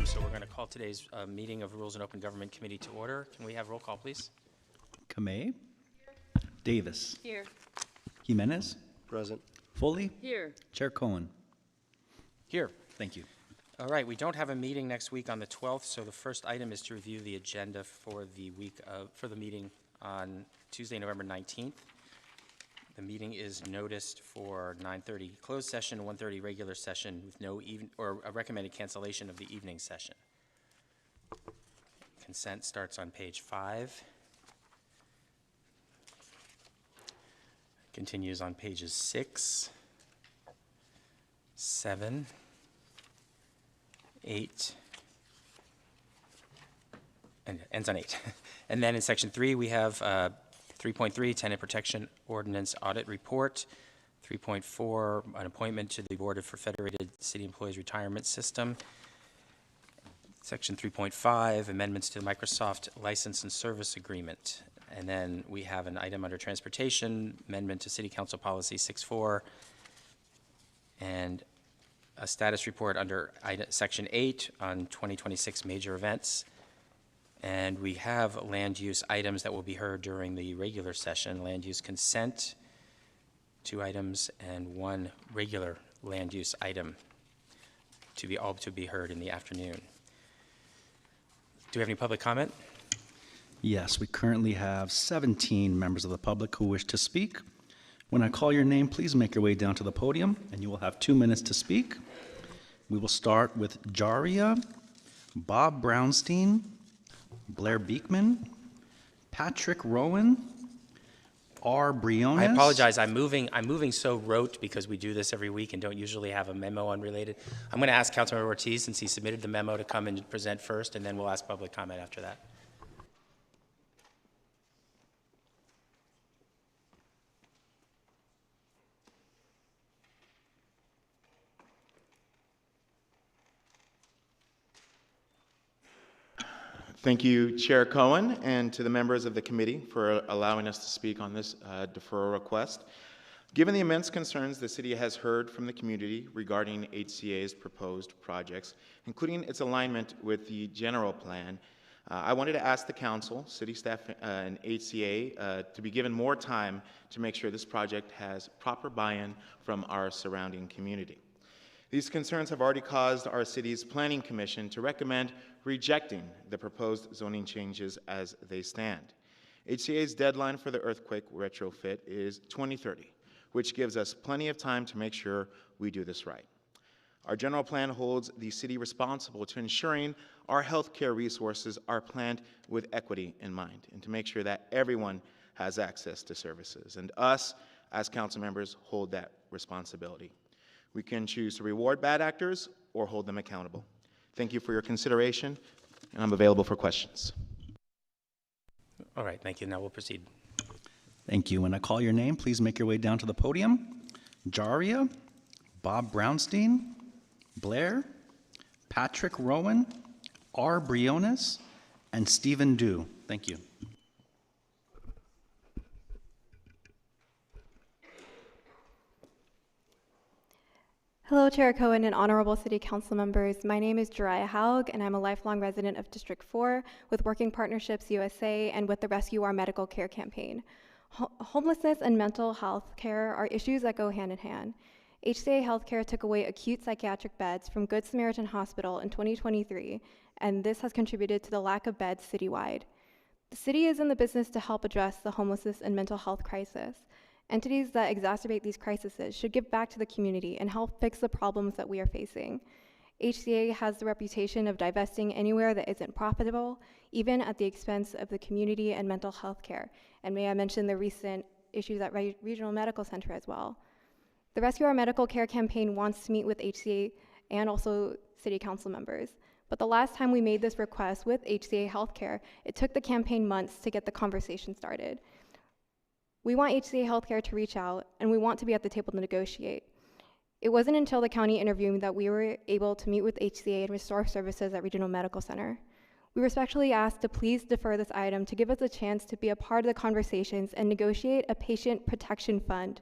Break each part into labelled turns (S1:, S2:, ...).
S1: So we're going to call today's meeting of Rules and Open Government Committee to order. Can we have roll call, please?
S2: Kamei? Davis?
S3: Here.
S2: Jimenez?
S4: Present.
S2: Foley?
S3: Here.
S2: Chair Cohen?
S1: Here.
S2: Thank you.
S1: All right, we don't have a meeting next week on the 12th, so the first item is to review the agenda for the meeting on Tuesday, November 19th. The meeting is noticed for 9:30 closed session, 1:30 regular session, with no or a recommended cancellation of the evening session. Consent starts on page 5. Continues on pages 6, 7, 8, and ends on 8. And then in section 3, we have 3.3, Tenant Protection Ordinance Audit Report. 3.4, an appointment to the Board for Federated City Employees Retirement System. Section 3.5, amendments to the Microsoft License and Service Agreement. And then we have an item under Transportation, amendment to City Council Policy 6.4, and a status report under Section 8 on 2026 major events. And we have land use items that will be heard during the regular session, land use consent, 2 items, and 1 regular land use item to be heard in the afternoon. Do we have any public comment?
S2: Yes, we currently have 17 members of the public who wish to speak. When I call your name, please make your way down to the podium, and you will have 2 minutes to speak. We will start with Jaria, Bob Brownstein, Blair Beekman, Patrick Rowan, R. Briones.
S1: I apologize. I'm moving so rote because we do this every week and don't usually have a memo unrelated. I'm going to ask Councilmember Ortiz, since he submitted the memo, to come and present first, and then we'll ask public comment after that.
S4: Thank you, Chair Cohen, and to the members of the committee for allowing us to speak on this deferral request. Given the immense concerns the city has heard from the community regarding HCA's proposed projects, including its alignment with the general plan, I wanted to ask the council, city staff, and HCA to be given more time to make sure this project has proper buy-in from our surrounding community. These concerns have already caused our city's Planning Commission to recommend rejecting the proposed zoning changes as they stand. HCA's deadline for the earthquake retrofit is 2030, which gives us plenty of time to make sure we do this right. Our general plan holds the city responsible to ensuring our healthcare resources are planned with equity in mind and to make sure that everyone has access to services. And us, as council members, hold that responsibility. We can choose to reward bad actors or hold them accountable. Thank you for your consideration, and I'm available for questions.
S1: All right, thank you. Now we'll proceed.
S2: Thank you. When I call your name, please make your way down to the podium. Jaria, Bob Brownstein, Blair, Patrick Rowan, R. Briones, and Stephen Dew. Thank you.
S5: Hello, Chair Cohen and honorable city council members. My name is Jariah Haug, and I'm a lifelong resident of District 4 with Working Partnerships USA and with the Rescue Our Medical Care campaign. Homelessness and mental health care are issues that go hand in hand. HCA Healthcare took away acute psychiatric beds from Good Samaritan Hospital in 2023, and this has contributed to the lack of beds citywide. The city is in the business to help address the homelessness and mental health crisis. Entities that exacerbate these crises should give back to the community and help fix the problems that we are facing. HCA has the reputation of divesting anywhere that isn't profitable, even at the expense of the community and mental health care. And may I mention the recent issues at Regional Medical Center as well. The Rescue Our Medical Care campaign wants to meet with HCA and also city council members. But the last time we made this request with HCA Healthcare, it took the campaign months to get the conversation started. We want HCA Healthcare to reach out, and we want to be at the table to negotiate. It wasn't until the county interviewed that we were able to meet with HCA and restore services at Regional Medical Center. We respectfully ask to please defer this item to give us a chance to be a part of the conversations and negotiate a patient protection fund,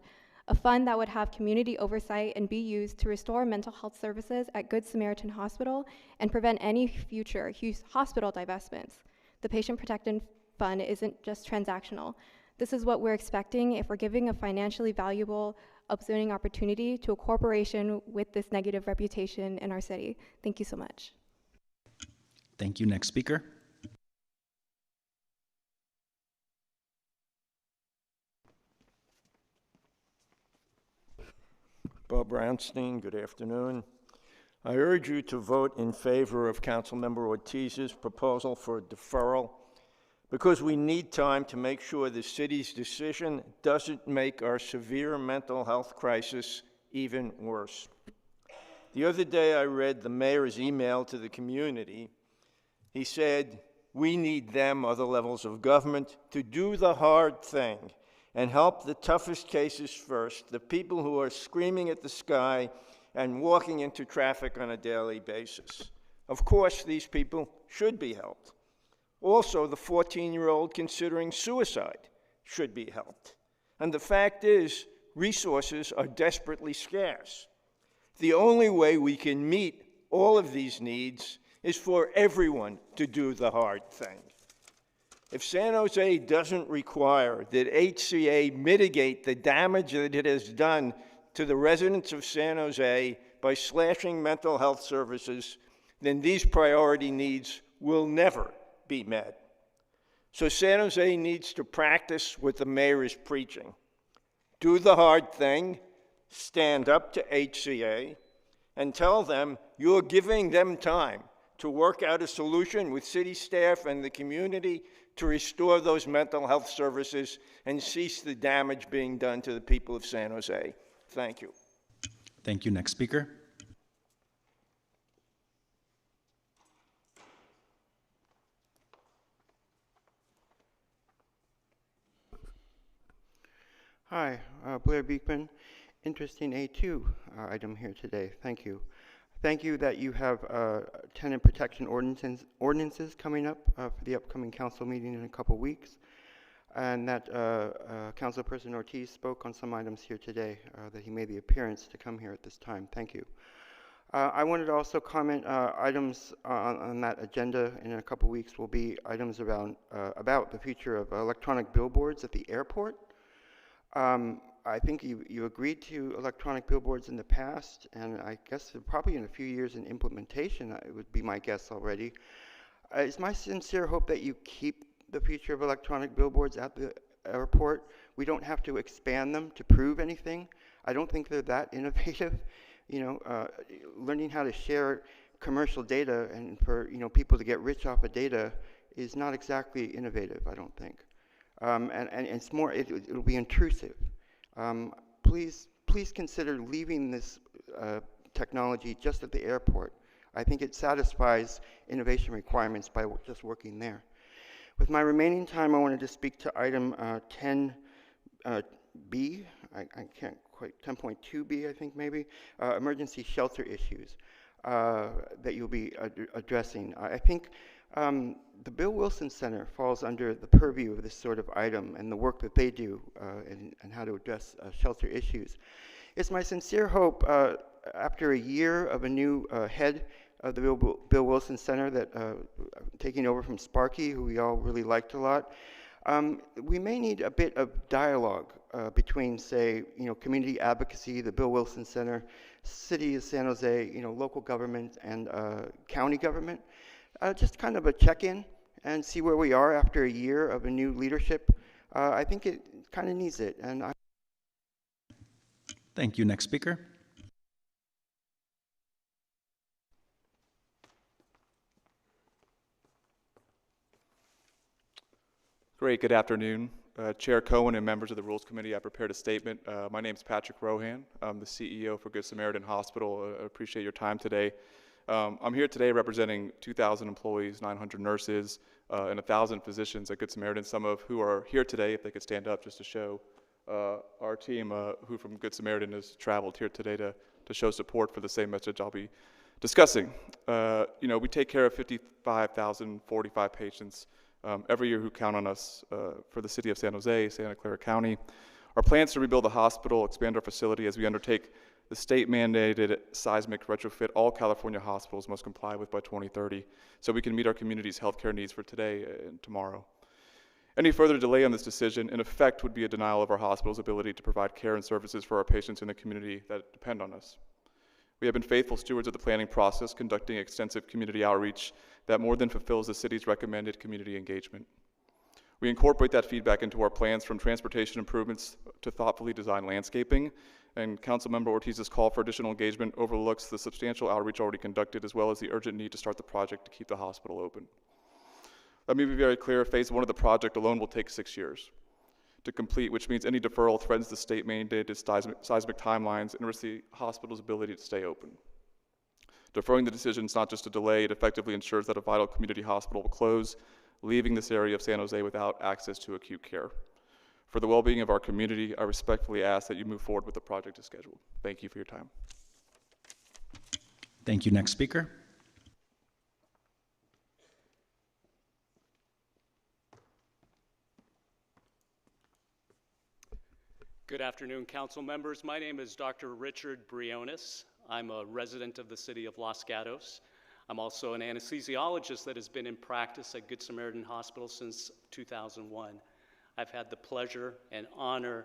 S5: a fund that would have community oversight and be used to restore mental health services at Good Samaritan Hospital and prevent any future hospital divestments. The Patient Protection Fund isn't just transactional. This is what we're expecting if we're giving a financially valuable upzoning opportunity to a corporation with this negative reputation in our city. Thank you so much.
S2: Thank you. Next speaker.
S3: Bob Brownstein, good afternoon. I urge you to vote in favor of Councilmember Ortiz's proposal for deferral because we need time to make sure the city's decision doesn't make our severe mental health crisis even worse. The other day I read the mayor's email to the community. He said, we need them, other levels of government, to do the hard thing and help the toughest cases first, the people who are screaming at the sky and walking into traffic on a daily basis. Of course, these people should be helped. Also, the 14-year-old considering suicide should be helped. And the fact is, resources are desperately scarce. The only way we can meet all of these needs is for everyone to do the hard thing. If San Jose doesn't require that HCA mitigate the damage that it has done to the residents of San Jose by slashing mental health services, then these priority needs will never be met. So San Jose needs to practice what the mayor is preaching. Do the hard thing, stand up to HCA, and tell them you're giving them time to work out a solution with city staff and the community to restore those mental health services and cease the damage being done to the people of San Jose. Thank you.
S2: Thank you. Next speaker.
S6: Hi, Blair Beekman. Interesting A2 item here today. Thank you. Thank you that you have tenant protection ordinances coming up for the upcoming council meeting in a couple weeks, and that Councilperson Ortiz spoke on some items here today, that he made the appearance to come here at this time. Thank you. I wanted to also comment items on that agenda in a couple weeks will be items around about the future of electronic billboards at the airport. I think you agreed to electronic billboards in the past, and I guess probably in a few years in implementation, it would be my guess already. It's my sincere hope that you keep the future of electronic billboards at the airport. We don't have to expand them to prove anything. I don't think they're that innovative. You know, learning how to share commercial data and for people to get rich off of data is not exactly innovative, I don't think. And it's more, it'll be intrusive. Please consider leaving this technology just at the airport. I think it satisfies innovation requirements by just working there. With my remaining time, I wanted to speak to item 10B. I can't quite, 10.2B, I think maybe, emergency shelter issues that you'll be addressing. I think the Bill Wilson Center falls under the purview of this sort of item and the work that they do and how to address shelter issues. It's my sincere hope after a year of a new head of the Bill Wilson Center that taking over from Sparky, who we all really liked a lot, we may need a bit of dialogue between, say, community advocacy, the Bill Wilson Center, City of San Jose, local government, and county government. Just kind of a check-in and see where we are after a year of a new leadership. I think it kind of needs it. And
S2: Thank you. Next speaker.
S7: Great, good afternoon. Chair Cohen and members of the Rules Committee, I prepared a statement. My name is Patrick Rohan. I'm the CEO for Good Samaritan Hospital. I appreciate your time today. I'm here today representing 2,000 employees, 900 nurses, and 1,000 physicians at Good Samaritan, some of who are here today, if they could stand up just to show our team who from Good Samaritan has traveled here today to show support for the same message I'll be discussing. We take care of 55,045 patients every year who count on us for the city of San Jose, Santa Clara County. Our plans to rebuild the hospital, expand our facility as we undertake the state-mandated seismic retrofit all California hospitals must comply with by 2030, so we can meet our community's healthcare needs for today and tomorrow. Any further delay on this decision, in effect, would be a denial of our hospital's ability to provide care and services for our patients in the community that depend on us. We have been faithful stewards of the planning process, conducting extensive community outreach that more than fulfills the city's recommended community engagement. We incorporate that feedback into our plans, from transportation improvements to thoughtfully designed landscaping, and Councilmember Ortiz's call for additional engagement overlooks the substantial outreach already conducted, as well as the urgent need to start the project to keep the hospital open. Let me be very clear, phase 1 of the project alone will take 6 years to complete, which means any deferral threatens the state-mandated seismic timelines and risks the hospital's ability to stay open. Deferring the decision is not just a delay, it effectively ensures that a vital community hospital will close, leaving this area of San Jose without access to acute care. For the well-being of our community, I respectfully ask that you move forward with the project as scheduled. Thank you for your time.
S2: Thank you. Next speaker.
S8: Good afternoon, council members. My name is Dr. Richard Briones. I'm a resident of the city of Los Gatos. I'm also an anesthesiologist that has been in practice at Good Samaritan Hospital since 2001. I've had the pleasure and honor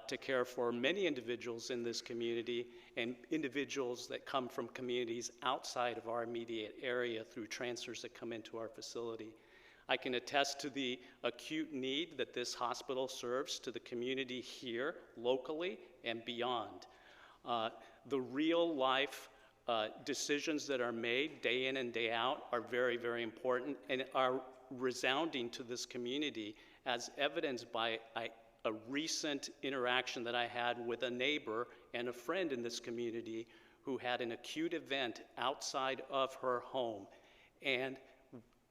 S8: to care for many individuals in this community and individuals that come from communities outside of our immediate area through transfers that come into our facility. I can attest to the acute need that this hospital serves to the community here, locally, and beyond. The real life decisions that are made day in and day out are very, very important and are resounding to this community, as evidenced by a recent interaction that I had with a neighbor and a friend in this community who had an acute event outside of her home. And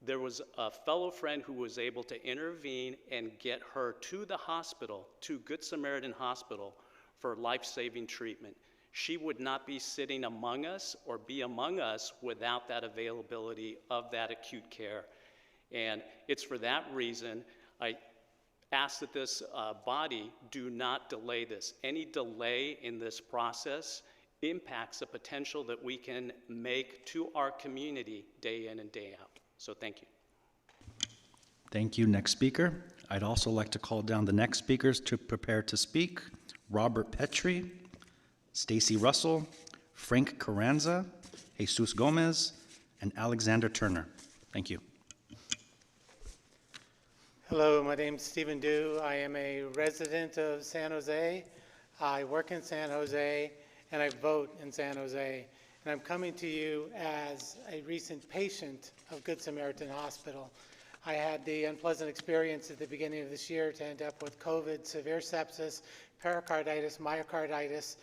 S8: there was a fellow friend who was able to intervene and get her to the hospital, to Good Samaritan Hospital, for life-saving treatment. She would not be sitting among us or be among us without that availability of that acute care. And it's for that reason I ask that this body do not delay this. Any delay in this process impacts the potential that we can make to our community day in and day out. So thank you.
S2: Thank you. Next speaker. I'd also like to call down the next speakers to prepare to speak. Robert Petrie, Stacy Russell, Frank Carranza, Jesus Gomez, and Alexander Turner. Thank you.
S9: Hello, my name is Stephen Dew. I am a resident of San Jose. I work in San Jose, and I vote in San Jose. And I'm coming to you as a recent patient of Good Samaritan Hospital. I had the unpleasant experience at the beginning of this year to end up with COVID, severe sepsis, pericarditis, myocarditis,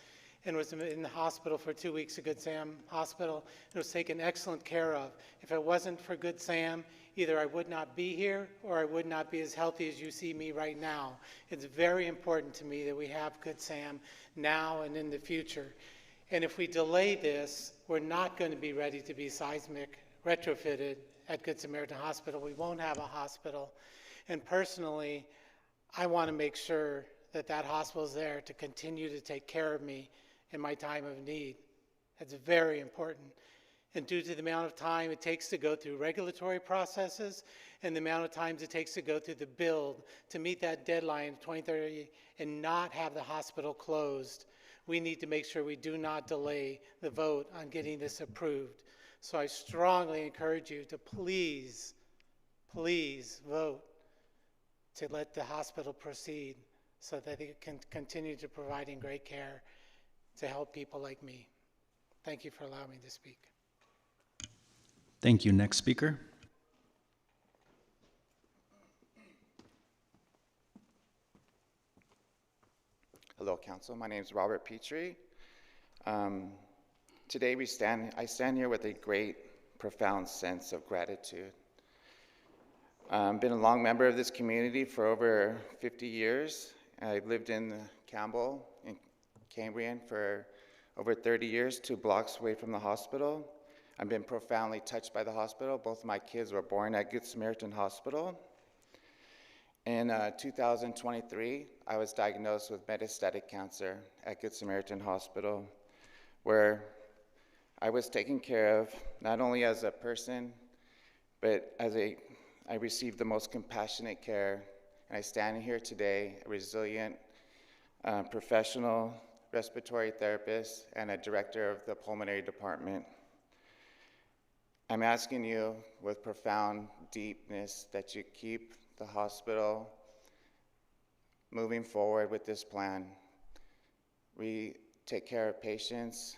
S9: and was in the hospital for 2 weeks at Good Sam Hospital. It was taken excellent care of. If it wasn't for Good Sam, either I would not be here or I would not be as healthy as you see me right now. It's very important to me that we have Good Sam now and in the future. And if we delay this, we're not going to be ready to be seismic retrofitted at Good Samaritan Hospital. We won't have a hospital. And personally, I want to make sure that that hospital is there to continue to take care of me in my time of need. That's very important. And due to the amount of time it takes to go through regulatory processes and the amount of times it takes to go through the build to meet that deadline of 2030 and not have the hospital closed, we need to make sure we do not delay the vote on getting this approved. So I strongly encourage you to please, please vote to let the hospital proceed so that it can continue to providing great care to help people like me. Thank you for allowing me to speak.
S2: Thank you. Next speaker.
S10: Hello, Council. My name is Robert Petrie. Today I stand here with a great, profound sense of gratitude. I've been a long member of this community for over 50 years. I've lived in Campbell, in Cambrian, for over 30 years, 2 blocks away from the hospital. I've been profoundly touched by the hospital. Both of my kids were born at Good Samaritan Hospital. In 2023, I was diagnosed with metastatic cancer at Good Samaritan Hospital, where I was taken care of not only as a person, but I received the most compassionate care. And I stand here today, a resilient, professional respiratory therapist and a director of the pulmonary department. I'm asking you with profound deepness that you keep the hospital moving forward with this plan. We take care of patients.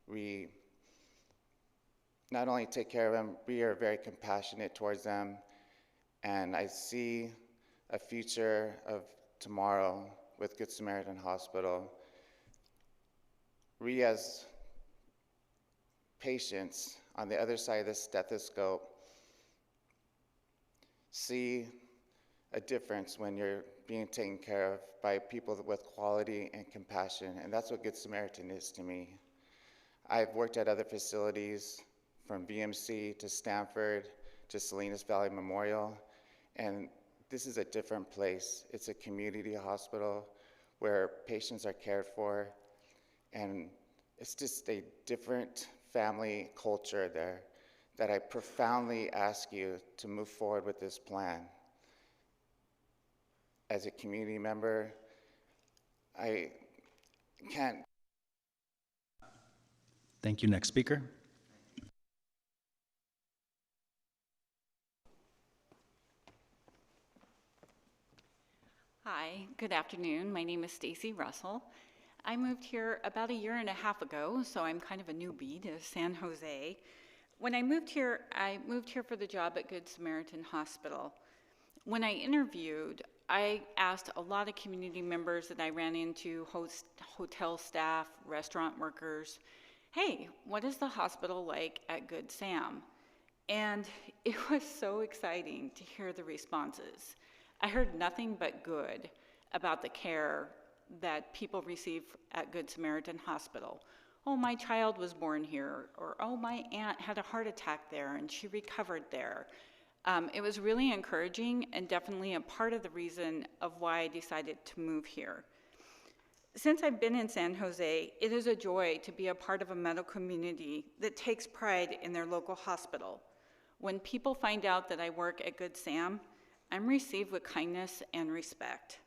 S10: We not only take care of them, we are very compassionate towards them. And I see a future of tomorrow with Good Samaritan Hospital. We as patients on the other side of the stethoscope see a difference when you're being taken care of by people with quality and compassion, and that's what Good Samaritan is to me. I've worked at other facilities, from VMC to Stanford to Salinas Valley Memorial, and this is a different place. It's a community hospital where patients are cared for, and it's just a different family culture there that I profoundly ask you to move forward with this plan. As a community member, I can't.
S2: Thank you. Next speaker.
S11: Hi, good afternoon. My name is Stacy Russell. I moved here about 1.5 years ago, so I'm kind of a newbie to San Jose. When I moved here for the job at Good Samaritan Hospital. When I interviewed, I asked a lot of community members that I ran into, hotel staff, restaurant workers, hey, what is the hospital like at Good Sam? And it was so exciting to hear the responses. I heard nothing but good about the care that people receive at Good Samaritan Hospital. Oh, my child was born here, or oh, my aunt had a heart attack there and she recovered there. It was really encouraging and definitely a part of the reason of why I decided to move here. Since I've been in San Jose, it is a joy to be a part of a medical community that takes pride in their local hospital. When people find out that I work at Good Sam, I'm received with kindness and respect.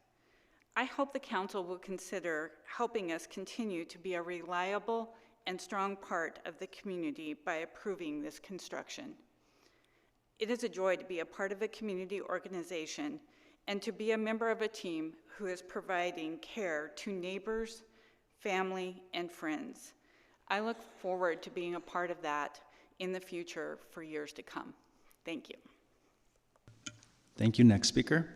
S11: I hope the council will consider helping us continue to be a reliable and strong part of the community by approving this construction. It is a joy to be a part of a community organization and to be a member of a team who is providing care to neighbors, family, and friends. I look forward to being a part of that in the future for years to come. Thank you.
S2: Thank you. Next speaker.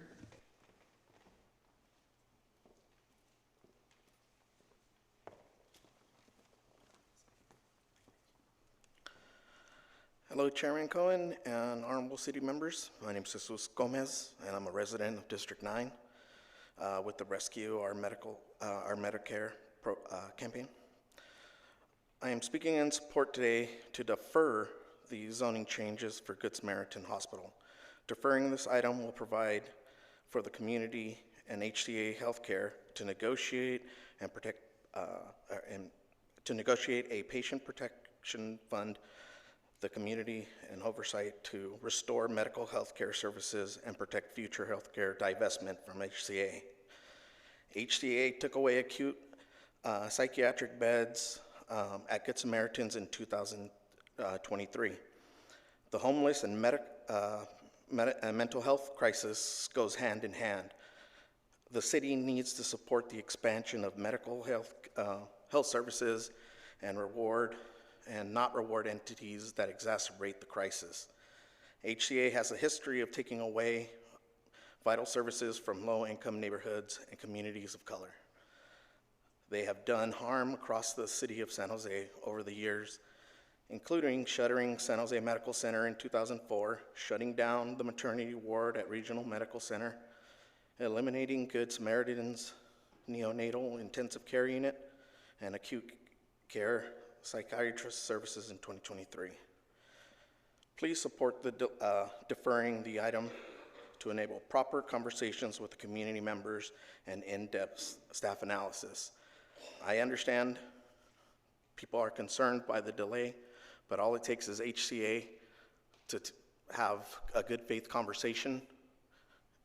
S12: Hello, Chairman Cohen and honorable city members. My name is Jesus Gomez, and I'm a resident of District 9 with the Rescue Our Medicare campaign. I am speaking in support today to defer the zoning changes for Good Samaritan Hospital. Deferring this item will provide for the community and HCA Healthcare to negotiate and protect to negotiate a patient protection fund, the community and oversight to restore medical health care services and protect future health care divestment from HCA. HCA took away acute psychiatric beds at Good Samaritans in 2023. The homeless and mental health crisis goes hand in hand. The city needs to support the expansion of medical health services and not reward entities that exacerbate the crisis. HCA has a history of taking away vital services from low-income neighborhoods and communities of color. They have done harm across the city of San Jose over the years, including shuttering San Jose Medical Center in 2004, shutting down the maternity ward at Regional Medical Center, eliminating Good Samaritan's neonatal intensive care unit, and acute care psychiatrist services in 2023. Please support the deferring the item to enable proper conversations with the community members and in-depth staff analysis. I understand people are concerned by the delay, but all it takes is HCA to have a good faith conversation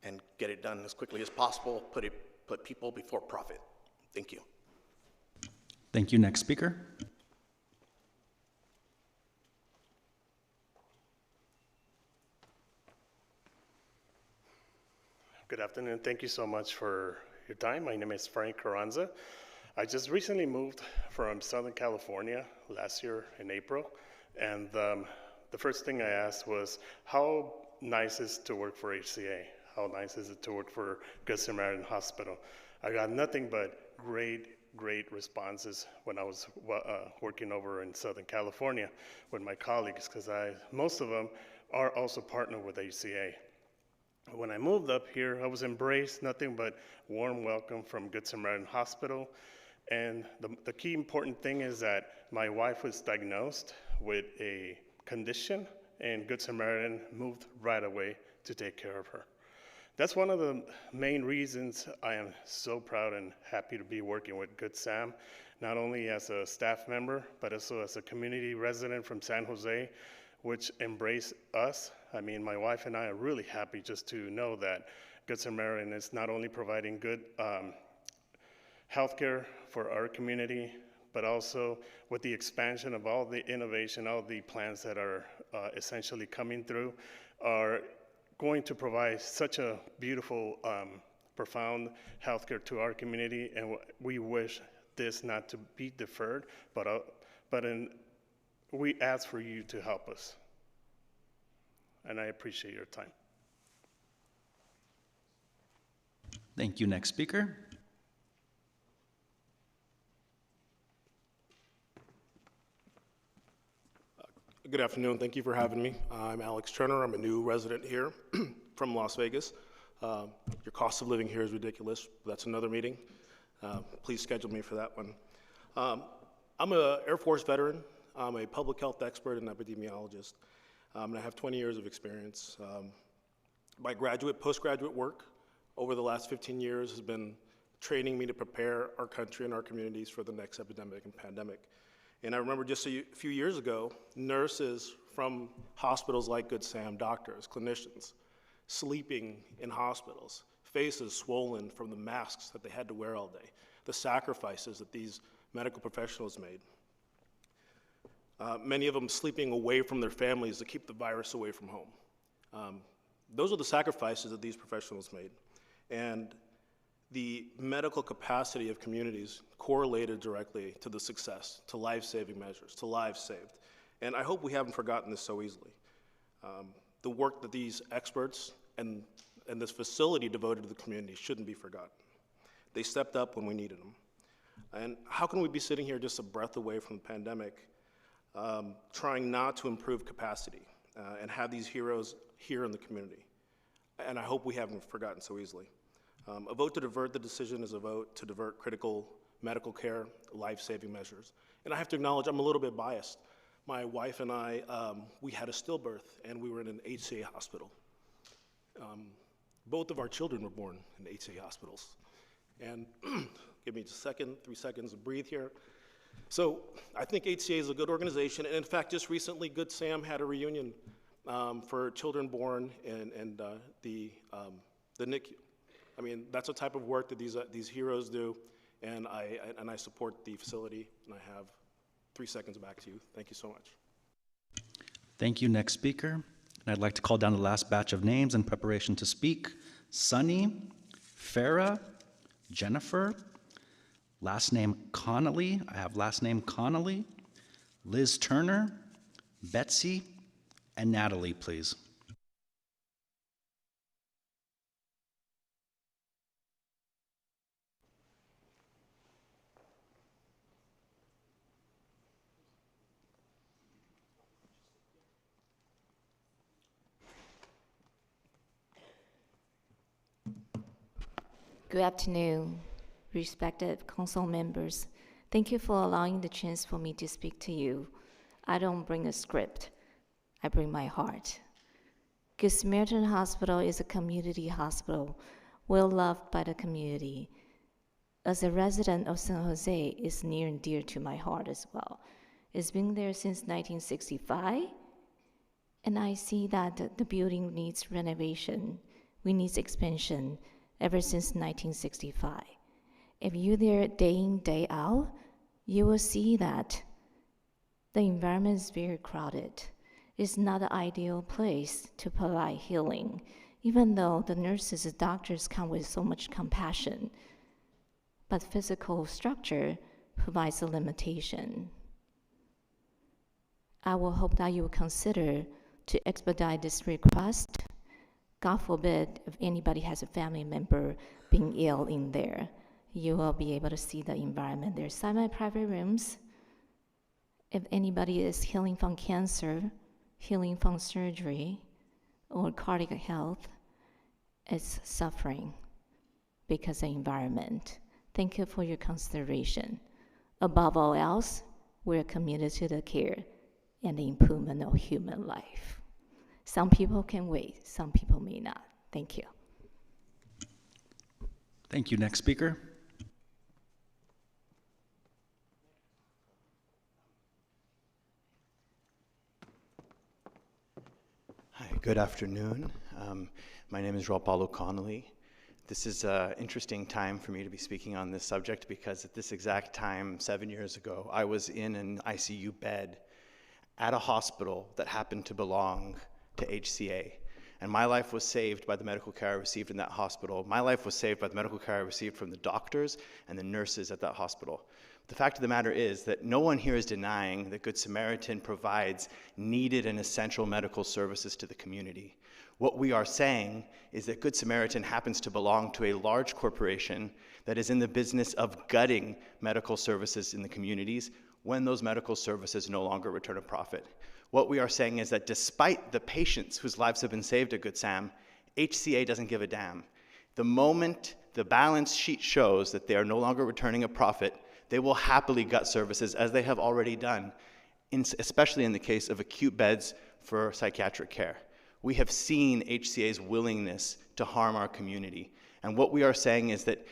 S12: and get it done as quickly as possible, put people before profit. Thank you.
S2: Thank you. Next speaker.
S13: Good afternoon. Thank you so much for your time. My name is Frank Carranza. I just recently moved from Southern California last year in April, and the first thing I asked was, how nice is it to work for HCA? How nice is it to work for Good Samaritan Hospital? I got nothing but great responses when I was working over in Southern California with my colleagues, because most of them are also partnered with HCA. When I moved up here, I was embraced, nothing but warm welcome from Good Samaritan Hospital. And the key important thing is that my wife was diagnosed with a condition, and Good Samaritan moved right away to take care of her. That's one of the main reasons I am so proud and happy to be working with Good Sam, not only as a staff member, but also as a community resident from San Jose, which embrace us. I mean, my wife and I are really happy just to know that Good Samaritan is not only providing good healthcare for our community, but also with the expansion of all the innovation, all the plans that are essentially coming through, are going to provide such a beautiful, profound healthcare to our community, and we wish this not to be deferred, we ask for you to help us, and I appreciate your time.
S2: Thank you. Next speaker.
S14: Good afternoon. Thank you for having me. I'm Alex Turner. I'm a new resident here from Las Vegas. Your cost of living here is ridiculous. That's another meeting. Please schedule me for that one. I'm an Air Force veteran. I'm a public health expert and epidemiologist, and I have 20 years of experience. My postgraduate work over the last 15 years has been training me to prepare our country and our communities for the next epidemic and pandemic. And I remember just a few years ago, nurses from hospitals like Good Sam, doctors, clinicians, sleeping in hospitals, faces swollen from the masks that they had to wear all day, the sacrifices that these medical professionals made. Many of them sleeping away from their families to keep the virus away from home. Those are the sacrifices that these professionals made. And the medical capacity of communities correlated directly to the success, to life-saving measures, to lives saved. And I hope we haven't forgotten this so easily. The work that these experts and this facility devoted to the community shouldn't be forgotten. They stepped up when we needed them. And how can we be sitting here just a breath away from the pandemic, trying not to improve capacity and have these heroes here in the community? And I hope we haven't forgotten so easily. A vote to divert the decision is a vote to divert critical medical care, life-saving measures. And I have to acknowledge I'm a little bit biased. My wife and I, we had a stillbirth, and we were in an HCA hospital. Both of our children were born in HCA hospitals. And give me just a second, 3 seconds to breathe here. So I think HCA is a good organization, and in fact, just recently, Good Sam had a reunion for children born in the NICU. I mean, that's the type of work that these heroes do, and I support the facility, and I have 3 seconds back to you. Thank you so much.
S2: Thank you. Next speaker. And I'd like to call down the last batch of names in preparation to speak. Sunny, Farah, Jennifer, last name Connolly. I have last name Connolly, Liz Turner, Betsy, and Natalie, please.
S15: Good afternoon, respected council members. Thank you for allowing the chance for me to speak to you. I don't bring a script, I bring my heart. Good Samaritan Hospital is a community hospital, well loved by the community. As a resident of San Jose, it's near and dear to my heart as well. It's been there since 1965, and I see that the building needs renovation. We need expansion ever since 1965. If you're there day in, day out, you will see that the environment is very crowded. It's not the ideal place to provide healing, even though the nurses and doctors come with so much compassion. But physical structure provides a limitation. I will hope that you will consider to expedite this request. God forbid if anybody has a family member being ill in there, you will be able to see the environment. There's semi-private rooms. If anybody is healing from cancer, healing from surgery, or cardiac health, it's suffering because of the environment. Thank you for your consideration. Above all else, we're committed to the care and the improvement of human life. Some people can wait, some people may not. Thank you.
S2: Thank you. Next speaker.
S16: Hi, good afternoon. My name is João Paulo Connolly. This is an interesting time for me to be speaking on this subject because at this exact time, 7 years ago, I was in an ICU bed at a hospital that happened to belong to HCA. And my life was saved by the medical care I received in that hospital. My life was saved by the medical care I received from the doctors and the nurses at that hospital. The fact of the matter is that no one here is denying that Good Samaritan provides needed and essential medical services to the community. What we are saying is that Good Samaritan happens to belong to a large corporation that is in the business of gutting medical services in the communities when those medical services no longer return a profit. What we are saying is that despite the patients whose lives have been saved at Good Sam, HCA doesn't give a damn. The moment the balance sheet shows that they are no longer returning a profit, they will happily gut services as they have already done, especially in the case of acute beds for psychiatric care. We have seen HCA's willingness to harm our community. And what we are saying is that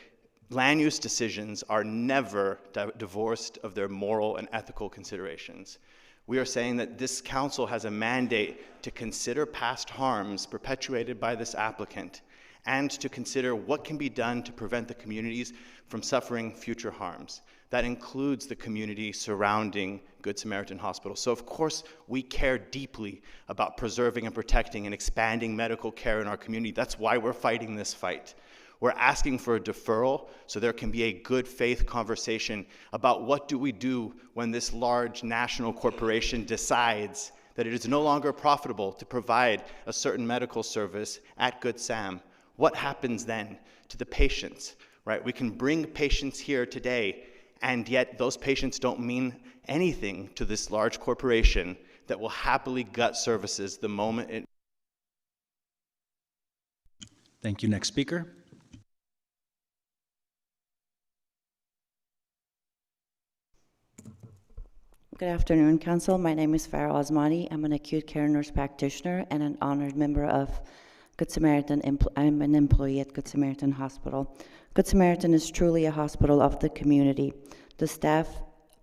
S16: land use decisions are never divorced of their moral and ethical considerations. We are saying that this council has a mandate to consider past harms perpetuated by this applicant and to consider what can be done to prevent the communities from suffering future harms. That includes the community surrounding Good Samaritan Hospital. So of course, we care deeply about preserving and protecting and expanding medical care in our community. That's why we're fighting this fight. We're asking for a deferral so there can be a good faith conversation about what do we do when this large national corporation decides that it is no longer profitable to provide a certain medical service at Good Sam. What happens then to the patients, right? We can bring patients here today, and yet those patients don't mean anything to this large corporation that will happily gut services the moment it...
S2: Thank you. Next speaker.
S17: Good afternoon, Council. My name is Farah Osmani. I'm an acute care nurse practitioner and an honored member of Good Samaritan. I'm an employee at Good Samaritan Hospital. Good Samaritan is truly a hospital of the community. The staff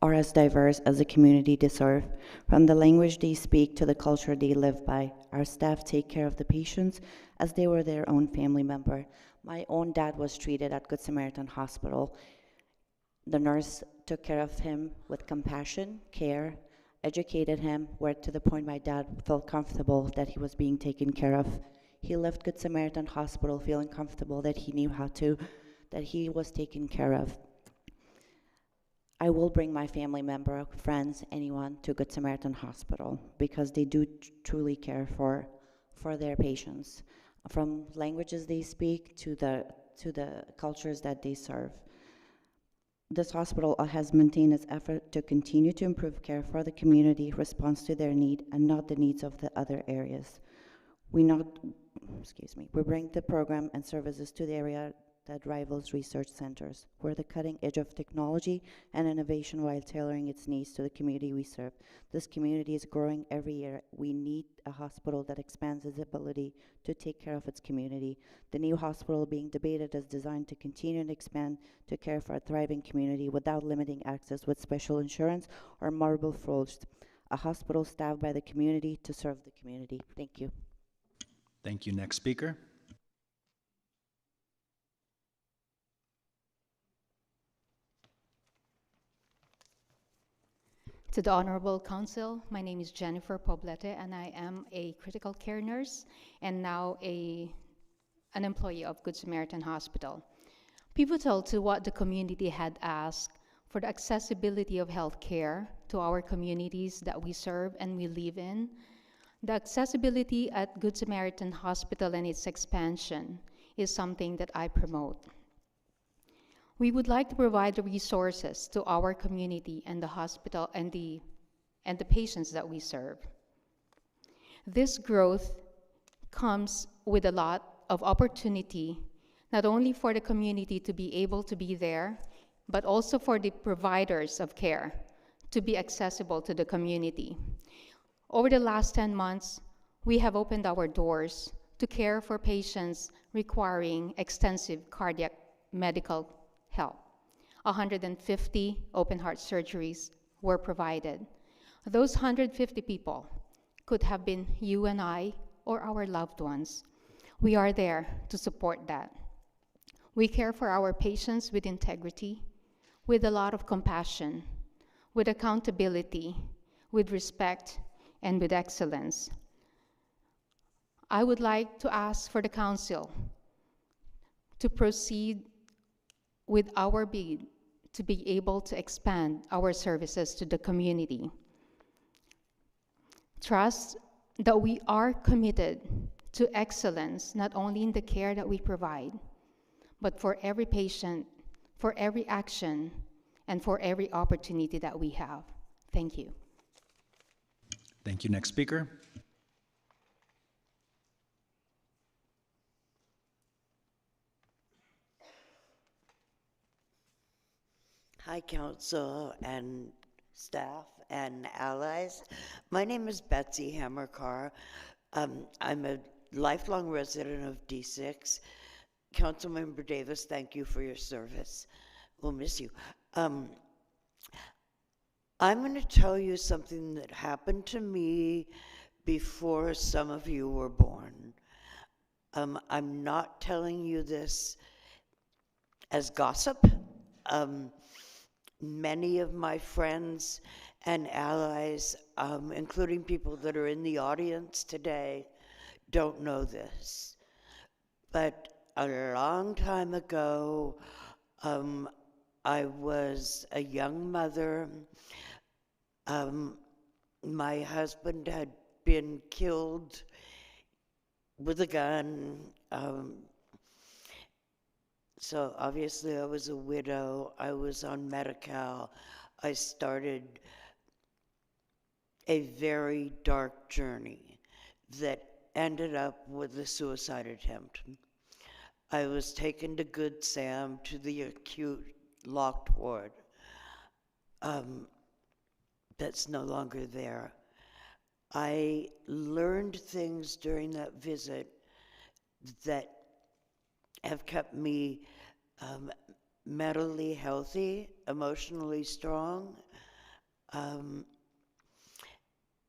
S17: are as diverse as the community deserve. From the language they speak to the culture they live by, our staff take care of the patients as they were their own family member. My own dad was treated at Good Samaritan Hospital. The nurse took care of him with compassion, care, educated him, where to the point my dad felt comfortable that he was being taken care of. He left Good Samaritan Hospital feeling comfortable that he knew that he was taken care of. I will bring my family member, friends, anyone to Good Samaritan Hospital because they do truly care for their patients, from languages they speak to the cultures that they serve. This hospital has maintained its effort to continue to improve care for the community, response to their need, and not the needs of the other areas. We bring the program and services to the area that rivals research centers. We're the cutting edge of technology and innovation while tailoring its needs to the community we serve. This community is growing every year. We need a hospital that expands its ability to take care of its community. The new hospital being debated is designed to continue and expand to care for a thriving community without limiting access with special insurance or marble floors. A hospital staffed by the community to serve the community. Thank you.
S2: Thank you. Next speaker.
S18: To the Honorable Council, my name is Jennifer Poblete, and I am a critical care nurse and now an employee of Good Samaritan Hospital. Pivotal to what the community had asked for the accessibility of health care to our communities that we serve and we live in, the accessibility at Good Samaritan Hospital and its expansion is something that I promote. We would like to provide the resources to our community and the hospital and the patients that we serve. This growth comes with a lot of opportunity, not only for the community to be able to be there, but also for the providers of care to be accessible to the community. Over the last 10 months, we have opened our doors to care for patients requiring extensive cardiac medical help. 150 open heart surgeries were provided. Those 150 people could have been you and I or our loved ones. We are there to support that. We care for our patients with integrity, with a lot of compassion, with accountability, with respect, and with excellence. I would like to ask for the council to proceed with our bid to be able to expand our services to the community. Trust that we are committed to excellence, not only in the care that we provide, but for every patient, for every action, and for every opportunity that we have. Thank you.
S2: Thank you. Next speaker.
S19: Hi, Council and staff and allies. My name is Betsy Hammercar. I'm a lifelong resident of D6. Councilmember Davis, thank you for your service. We'll miss you. I'm going to tell you something that happened to me before some of you were born. I'm not telling you this as gossip. Many of my friends and allies, including people that are in the audience today, don't know this. But a long time ago, I was a young mother. My husband had been killed with a gun. So obviously I was a widow. I was on Medi-Cal. I started a very dark journey that ended up with a suicide attempt. I was taken to Good Sam to the acute locked ward. That's no longer there. I learned things during that visit that have kept me mentally healthy, emotionally strong, and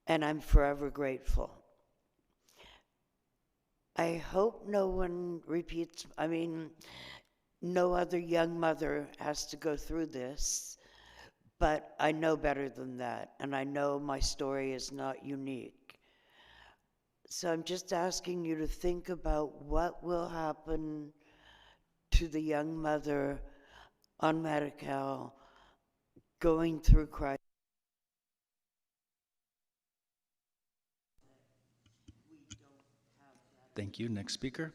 S19: I'm forever grateful. I hope no one repeats, no other young mother has to go through this, but I know better than that, and I know my story is not unique. So I'm just asking you to think about what will happen to the young mother on Medi-Cal going through crisis.
S2: Thank you. Next speaker.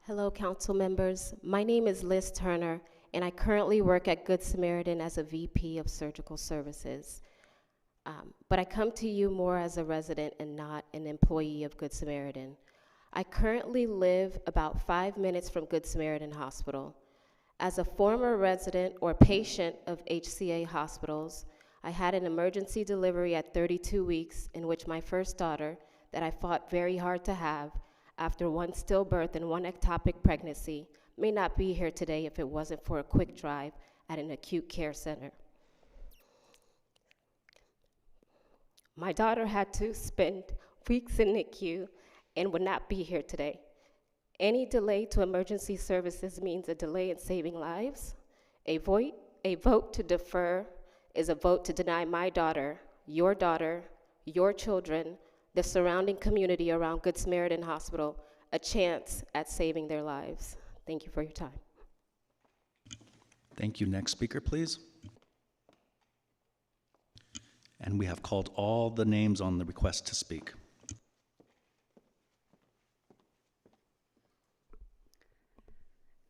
S20: Hello, council members. My name is Liz Turner, and I currently work at Good Samaritan as a VP of Surgical Services. But I come to you more as a resident and not an employee of Good Samaritan. I currently live about 5 minutes from Good Samaritan Hospital. As a former resident or patient of HCA hospitals, I had an emergency delivery at 32 weeks in which my first daughter, that I fought very hard to have, after one stillbirth and one ectopic pregnancy, may not be here today if it wasn't for a quick drive at an acute care center. My daughter had to spend weeks in NICU and would not be here today. Any delay to emergency services means a delay in saving lives. A vote to defer is a vote to deny my daughter, your children, the surrounding community around Good Samaritan Hospital a chance at saving their lives. Thank you for your time.
S2: Thank you. Next speaker, please. And we have called all the names on the request to speak.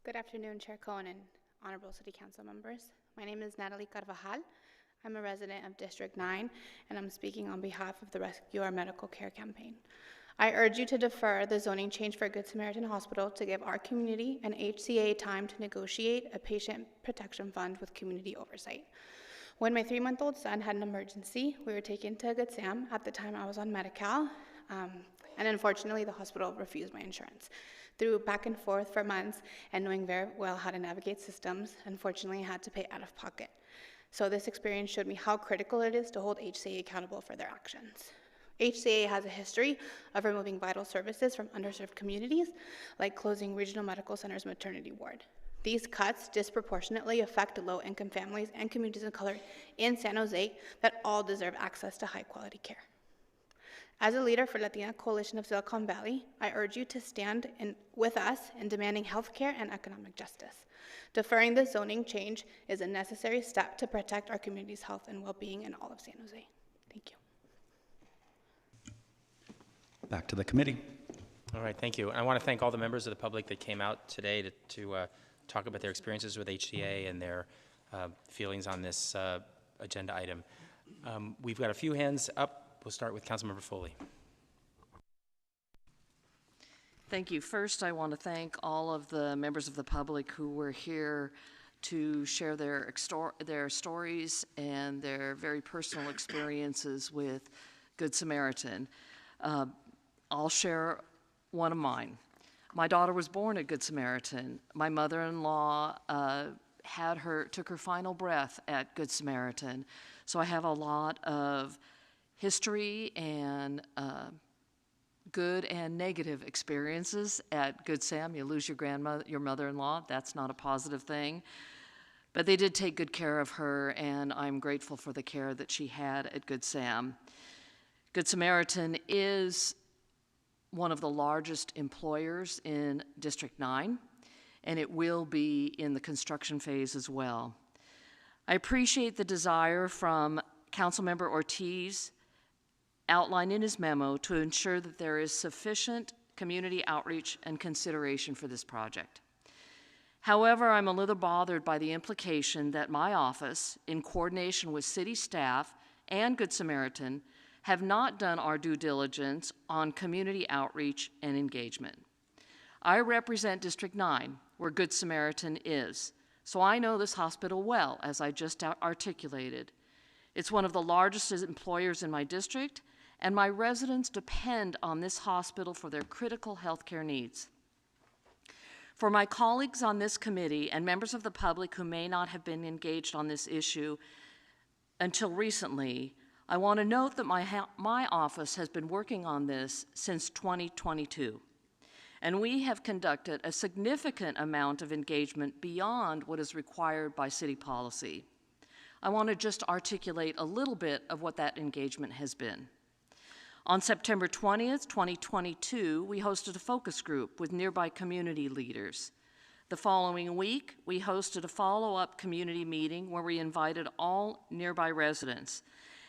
S21: Good afternoon, Chair Cohen and Honorable City Council members. My name is Natalie Carvajal. I'm a resident of District 9, and I'm speaking on behalf of the Rescue Our Medical Care campaign. I urge you to defer the zoning change for Good Samaritan Hospital to give our community and HCA time to negotiate a patient protection fund with community oversight. When my 3-month-old son had an emergency, we were taken to Good Sam. At the time, I was on Medi-Cal, and unfortunately, the hospital refused my insurance. Through back and forth for months and knowing very well how to navigate systems, unfortunately, I had to pay out of pocket. So this experience showed me how critical it is to hold HCA accountable for their actions. HCA has a history of removing vital services from underserved communities, like closing Regional Medical Center's maternity ward. These cuts disproportionately affect low-income families and communities of color in San Jose that all deserve access to high-quality care. As a leader for Latina Coalition of Silicon Valley, I urge you to stand with us in demanding healthcare and economic justice. Deferring the zoning change is a necessary step to protect our community's health and well-being in all of San Jose. Thank you.
S2: Back to the committee.
S1: All right, thank you. I want to thank all the members of the public that came out today to talk about their experiences with HCA and their feelings on this agenda item. We've got a few hands up. We'll start with Councilmember Foley.
S22: Thank you. First, I want to thank all of the members of the public who were here to share their stories and their very personal experiences with Good Samaritan. I'll share one of mine. My daughter was born at Good Samaritan. My mother-in-law took her final breath at Good Samaritan. So I have a lot of history and good and negative experiences at Good Sam. You lose your mother-in-law. That's not a positive thing. But they did take good care of her, and I'm grateful for the care that she had at Good Sam. Good Samaritan is one of the largest employers in District 9, and it will be in the construction phase as well. I appreciate the desire from Councilmember Ortiz outlined in his memo to ensure that there is sufficient community outreach and consideration for this project. However, I'm a little bothered by the implication that my office, in coordination with city staff and Good Samaritan, have not done our due diligence on community outreach and engagement. I represent District 9, where Good Samaritan is, so I know this hospital well, as I just articulated. It's one of the largest employers in my district, and my residents depend on this hospital for their critical healthcare needs. For my colleagues on this committee and members of the public who may not have been engaged on this issue until recently, I want to note that my office has been working on this since 2022, and we have conducted a significant amount of engagement beyond what is required by city policy. I want to just articulate a little bit of what that engagement has been. On September 20th, 2022, we hosted a focus group with nearby community leaders. The following week, we hosted a follow-up community meeting where we invited all nearby residents.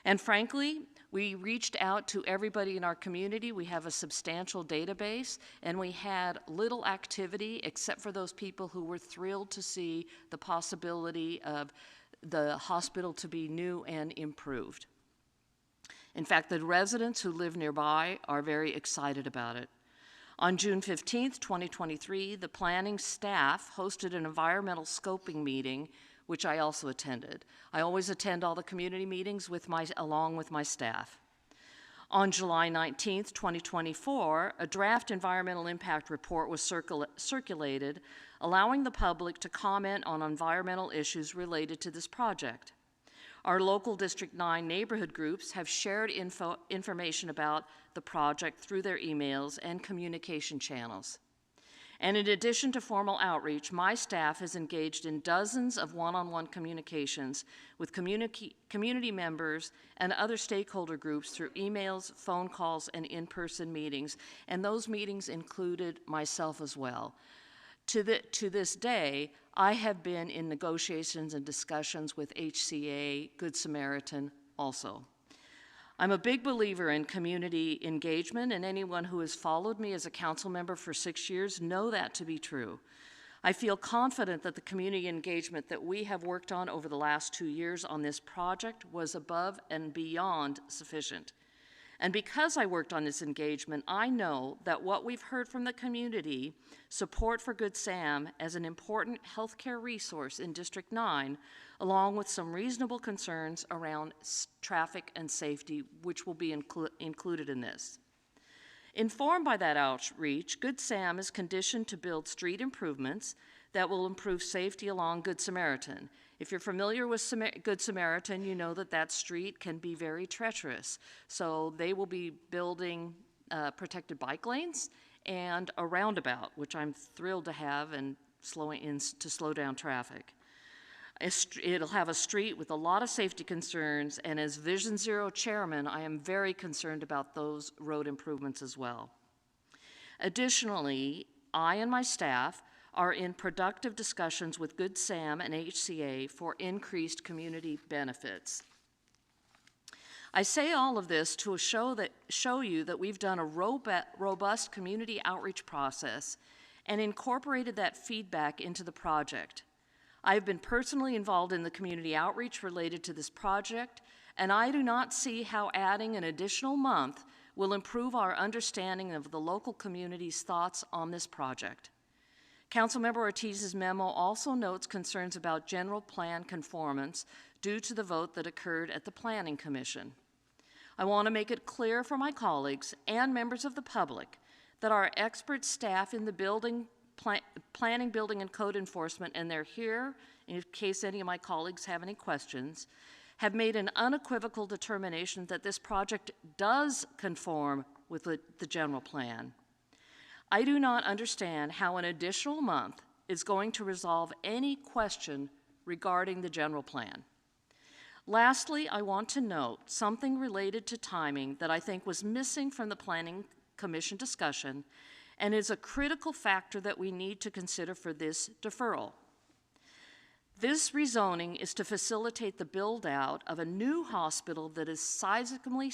S22: And frankly, We reached out to everybody in our community. We have a substantial database, and we had little activity except for those people who were thrilled to see the possibility of the hospital to be new and improved. In fact, the residents who live nearby are very excited about it. On June 15th, 2023, the planning staff hosted an environmental scoping meeting, which I also attended. I always attend all the community meetings along with my staff. On July 19th, 2024, a draft environmental impact report was circulated, allowing the public to comment on environmental issues related to this project. Our local District 9 neighborhood groups have shared information about the project through their emails and communication channels. And in addition to formal outreach, my staff has engaged in dozens of one-on-one communications with community members and other stakeholder groups through emails, phone calls, and in-person meetings, and those meetings included myself as well. To this day, I have been in negotiations and discussions with HCA, Good Samaritan also. I'm a big believer in community engagement, and anyone who has followed me as a council member for 6 years know that to be true. I feel confident that the community engagement that we have worked on over the last 2 years on this project was above and beyond sufficient. And because I worked on this engagement, I know that what we've heard from the community, support for Good Sam as an important healthcare resource in District 9, along with some reasonable concerns around traffic and safety, which will be included in this. Informed by that outreach, Good Sam is conditioned to build street improvements that will improve safety along Good Samaritan. If you're familiar with Good Samaritan, you know that that street can be very treacherous. So they will be building protected bike lanes and a roundabout, which I'm thrilled to have and to slow down traffic. It'll have a street with a lot of safety concerns, and as Vision Zero chairman, I am very concerned about those road improvements as well. Additionally, I and my staff are in productive discussions with Good Sam and HCA for increased community benefits. I say all of this to show you that we've done a robust community outreach process and incorporated that feedback into the project. I've been personally involved in the community outreach related to this project, and I do not see how adding an additional month will improve our understanding of the local community's thoughts on this project. Councilmember Ortiz's memo also notes concerns about general plan conformance due to the vote that occurred at the Planning Commission. I want to make it clear for my colleagues and members of the public that our expert staff in the planning, building, and code enforcement, and they're here in case any of my colleagues have any questions, have made an unequivocal determination that this project does conform with the general plan. I do not understand how an additional month is going to resolve any question regarding the general plan. Lastly, I want to note something related to timing that I think was missing from the Planning Commission discussion and is a critical factor that we need to consider for this deferral. This rezoning is to facilitate the build-out of a new hospital that is seismically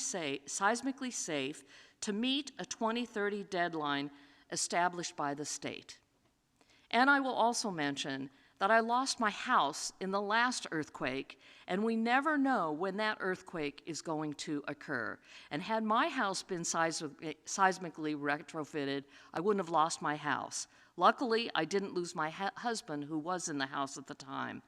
S22: safe to meet a 2030 deadline established by the state. And I will also mention that I lost my house in the last earthquake, and we never know when that earthquake is going to occur. And had my house been seismically retrofitted, I wouldn't have lost my house. Luckily, I didn't lose my husband, who was in the house at the time.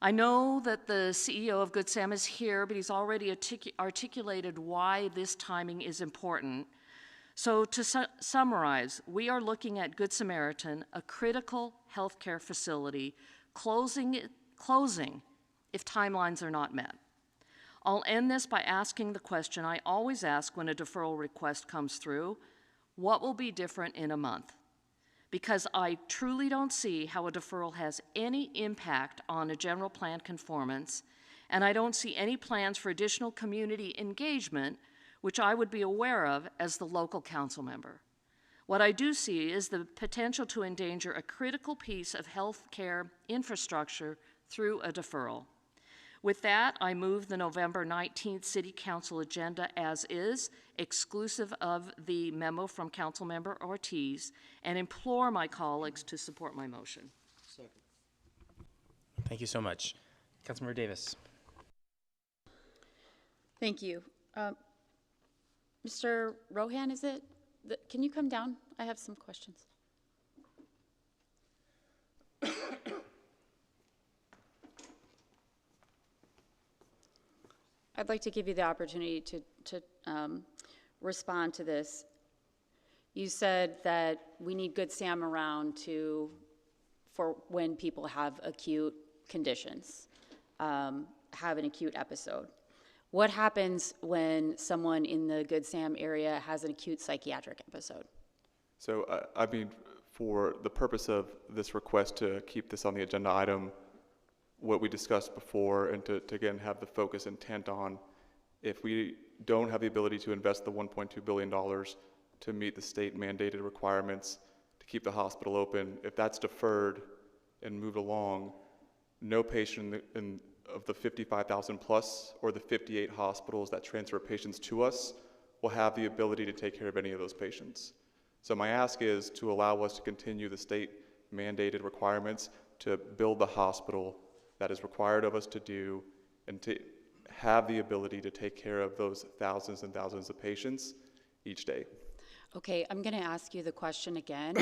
S22: I know that the CEO of Good Sam is here, but he's already articulated why this timing is important. So to summarize, we are looking at Good Samaritan, a critical healthcare facility, closing if timelines are not met. I'll end this by asking the question I always ask when a deferral request comes through: what will be different in a month? Because I truly don't see how a deferral has any impact on a general plan conformance, and I don't see any plans for additional community engagement, which I would be aware of as the local council member. What I do see is the potential to endanger a critical piece of healthcare infrastructure through a deferral. With that, I move the November 19th City Council agenda as is, exclusive of the memo from Councilmember Ortiz, and implore my colleagues to support my motion.
S1: Thank you so much. Councilmember Davis.
S4: Thank you. Mr. Rohan, is it? Can you come down? I have some questions. I'd like to give you the opportunity to respond to this. You said that we need Good Sam around for when people have acute conditions, have an acute episode. What happens when someone in the Good Sam area has an acute psychiatric episode?
S7: So, I mean, for the purpose of this request to keep this on the agenda item, what we discussed before, and to again have the focus intent on, if we don't have the ability to invest the $1.2 billion to meet the state mandated requirements to keep the hospital open, if that's deferred and moved along, no patient of the 55,000 plus or the 58 hospitals that transfer patients to us will have the ability to take care of any of those patients. So my ask is to allow us to continue the state mandated requirements to build the hospital that is required of us to do, and to have the ability to take care of those thousands and thousands of patients each day.
S4: Okay, I'm going to ask you the question again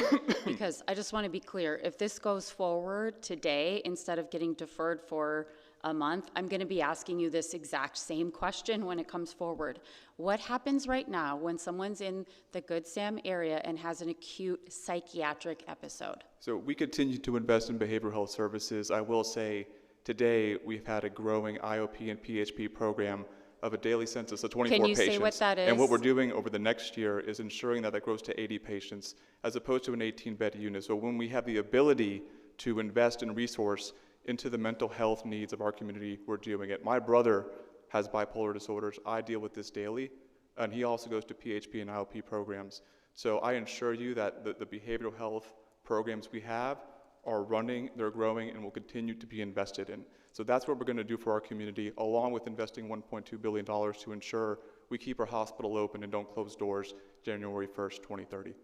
S4: because I just want to be clear. If this goes forward today, instead of getting deferred for a month, I'm going to be asking you this exact same question when it comes forward. What happens right now when someone's in the Good Sam area and has an acute psychiatric episode?
S7: So we continue to invest in behavioral health services. I will say today we've had a growing IOP and PHP program of a daily census of 24 patients.
S4: Can you say what that is?
S7: And what we're doing over the next year is ensuring that grows to 80 patients as opposed to an 18-bed unit. So when we have the ability to invest in resource into the mental health needs of our community, we're doing it. My brother has bipolar disorders. I deal with this daily, and he also goes to PHP and IOP programs. So I assure you that the behavioral health programs we have are running, they're growing, and will continue to be invested in. So that's what we're going to do for our community, along with investing $1.2 billion to ensure we keep our hospital open and don't close doors January 1st, 2030.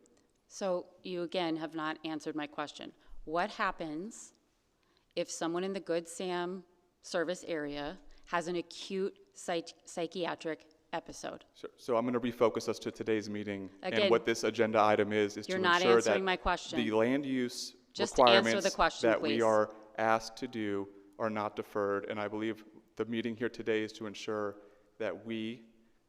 S4: So you again have not answered my question. What happens if someone in the Good Sam service area has an acute psychiatric episode?
S7: So I'm going to refocus us to today's meeting.
S4: Again,
S7: and what this agenda item is to ensure that the land use requirements that we are asked to do are not deferred. And I believe the meeting here today is to ensure that we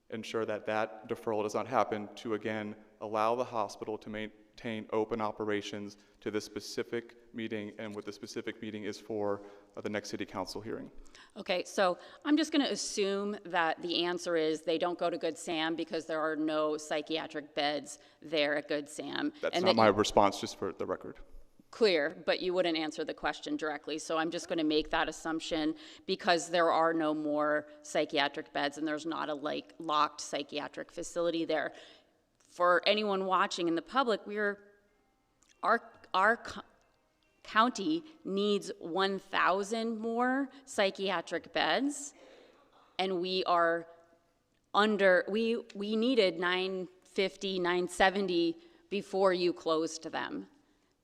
S7: ensure that that deferral does not happen, to again allow the hospital to maintain open operations to this specific meeting, and what the specific meeting is for the next city council hearing.
S4: Okay, so I'm just going to assume that the answer is they don't go to Good Sam because there are no psychiatric beds there at Good Sam.
S7: That's not my response, just for the record.
S4: Clear, but you wouldn't answer the question directly. So I'm just going to make that assumption because there are no more psychiatric beds and there's not a locked psychiatric facility there. For anyone watching in the public, our county needs 1,000 more psychiatric beds, and we needed 950, 970 before you closed them.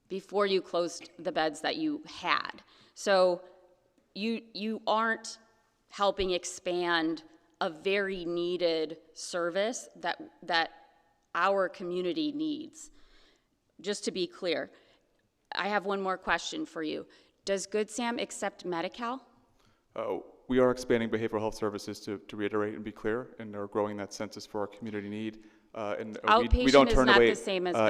S4: Before you closed the beds that you had. So you aren't helping expand a very needed service that our community needs. Just to be clear, I have one more question for you. Does Good Sam accept Medi-Cal?
S7: We are expanding behavioral health services, to reiterate and be clear, and are growing that census for our community need. And we don't turn away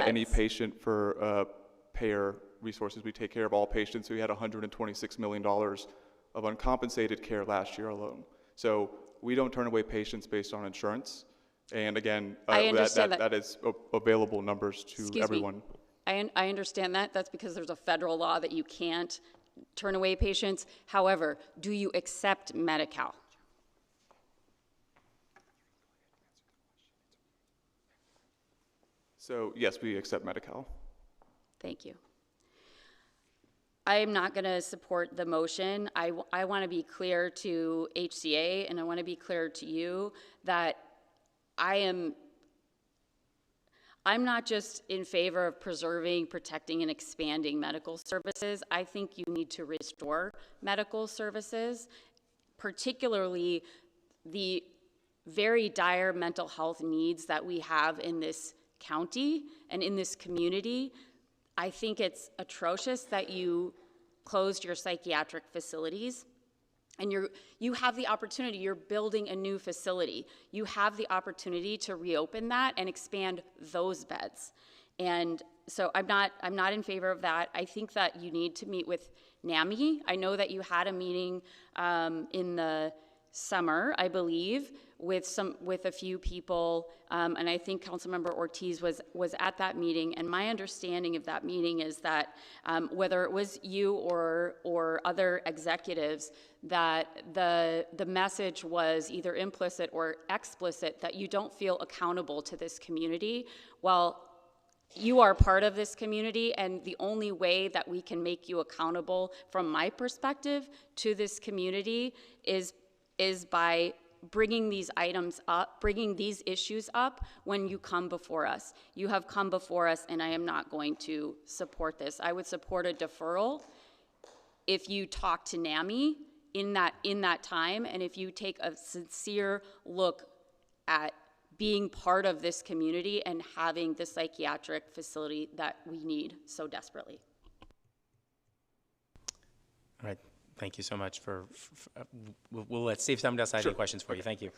S7: any patient for payer resources. We take care of all patients. We had $126 million of uncompensated care last year alone. So we don't turn away patients based on insurance. And again, that is available numbers to everyone.
S4: I understand that. That's because there's a federal law that you can't turn away patients. However, do you accept Medi-Cal?
S7: So yes, we accept Medi-Cal.
S4: Thank you. I am not going to support the motion. I want to be clear to HCA, and I want to be clear to you that I'm not just in favor of preserving, protecting, and expanding medical services. I think you need to restore medical services, particularly the very dire mental health needs that we have in this county and in this community. I think it's atrocious that you closed your psychiatric facilities, and you have the opportunity. You're building a new facility. You have the opportunity to reopen that and expand those beds. And so I'm not in favor of that. I think that you need to meet with NAMI. I know that you had a meeting in the summer, I believe, with a few people, and I think Councilmember Ortiz was at that meeting. And my understanding of that meeting is that whether it was you or other executives, that the message was either implicit or explicit that you don't feel accountable to this community. Well, you are part of this community, and the only way that we can make you accountable, from my perspective, to this community is by bringing these items up, bringing these issues up when you come before us. You have come before us, and I am not going to support this. I would support a deferral if you talk to NAMI in that time, and if you take a sincere look at being part of this community and having the psychiatric facility that we need so desperately.
S1: All right. Thank you so much we'll let save time to decide any questions for you. Thank you.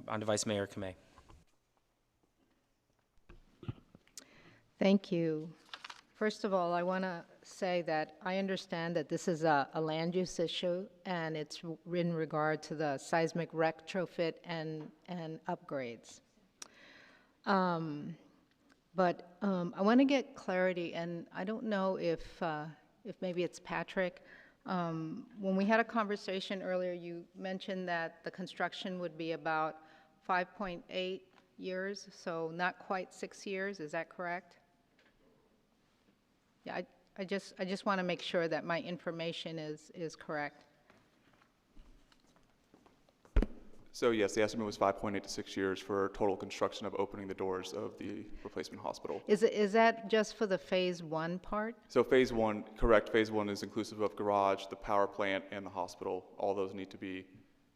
S1: On to Vice Mayor Kamei.
S3: Thank you. First of all, I want to say that I understand that this is a land use issue, and it's in regard to the seismic retrofit and upgrades. But I want to get clarity, and I don't know if maybe it's Patrick. When we had a conversation earlier, you mentioned that the construction would be about 5.8 years, so not quite 6 years. Is that correct? Yeah, I just want to make sure that my information is correct.
S7: So yes, the estimate was 5.8 to 6 years for total construction of opening the doors of the replacement hospital.
S3: Is that just for the phase 1 part?
S7: So phase 1, correct, phase 1 is inclusive of garage, the power plant, and the hospital. All those need to be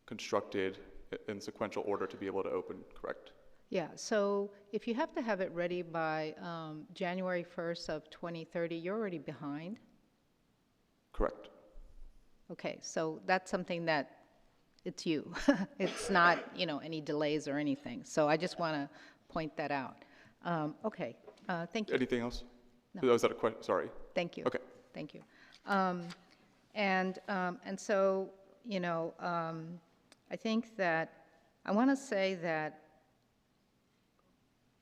S7: constructed in sequential order to be able to open, correct?
S3: Yeah, so if you have to have it ready by January 1st of 2030, you're already behind?
S7: Correct.
S3: Okay, so that's something that it's you. It's not, any delays or anything. So I just want to point that out. Okay, thank you.
S7: Anything else?
S3: No.
S7: Was that a question? Sorry.
S3: Thank you.
S7: Okay.
S3: Thank you. And so, I think that I want to say that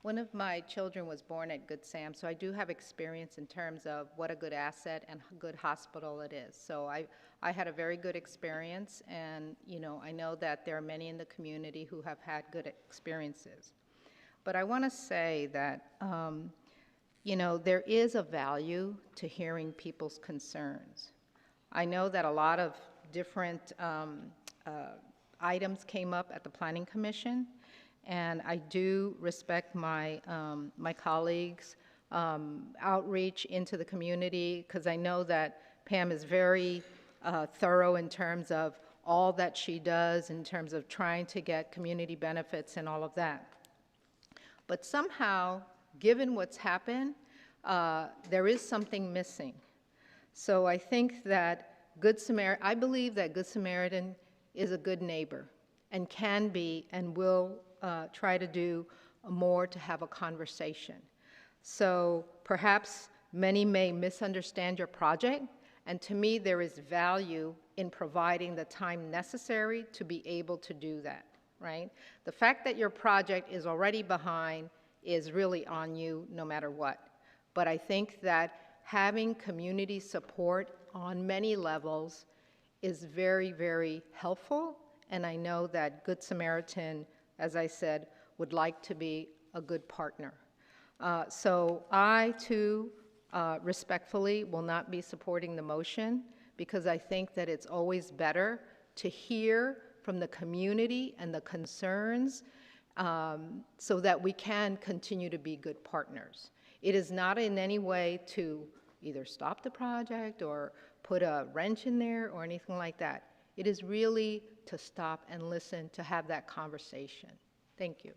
S3: one of my children was born at Good Sam, so I do have experience in terms of what a good asset and good hospital it is. So I had a very good experience, and I know that there are many in the community who have had good experiences. But I want to say that there is a value to hearing people's concerns. I know that a lot of different items came up at the Planning Commission, and I do respect my colleagues' outreach into the community, because I know that Pam is very thorough in terms of all that she does in terms of trying to get community benefits and all of that. But somehow, given what's happened, there is something missing. So I think that I believe that Good Samaritan is a good neighbor and can be and will try to do more to have a conversation. So perhaps many may misunderstand your project, and to me there is value in providing the time necessary to be able to do that, right? The fact that your project is already behind is really on you no matter what. But I think that having community support on many levels is very, very helpful, and I know that Good Samaritan, as I said, would like to be a good partner. So I, too, respectfully will not be supporting the motion because I think that it's always better to hear from the community and the concerns so that we can continue to be good partners. It is not in any way to either stop the project or put a wrench in there or anything like that. It is really to stop and listen, to have that conversation. Thank you.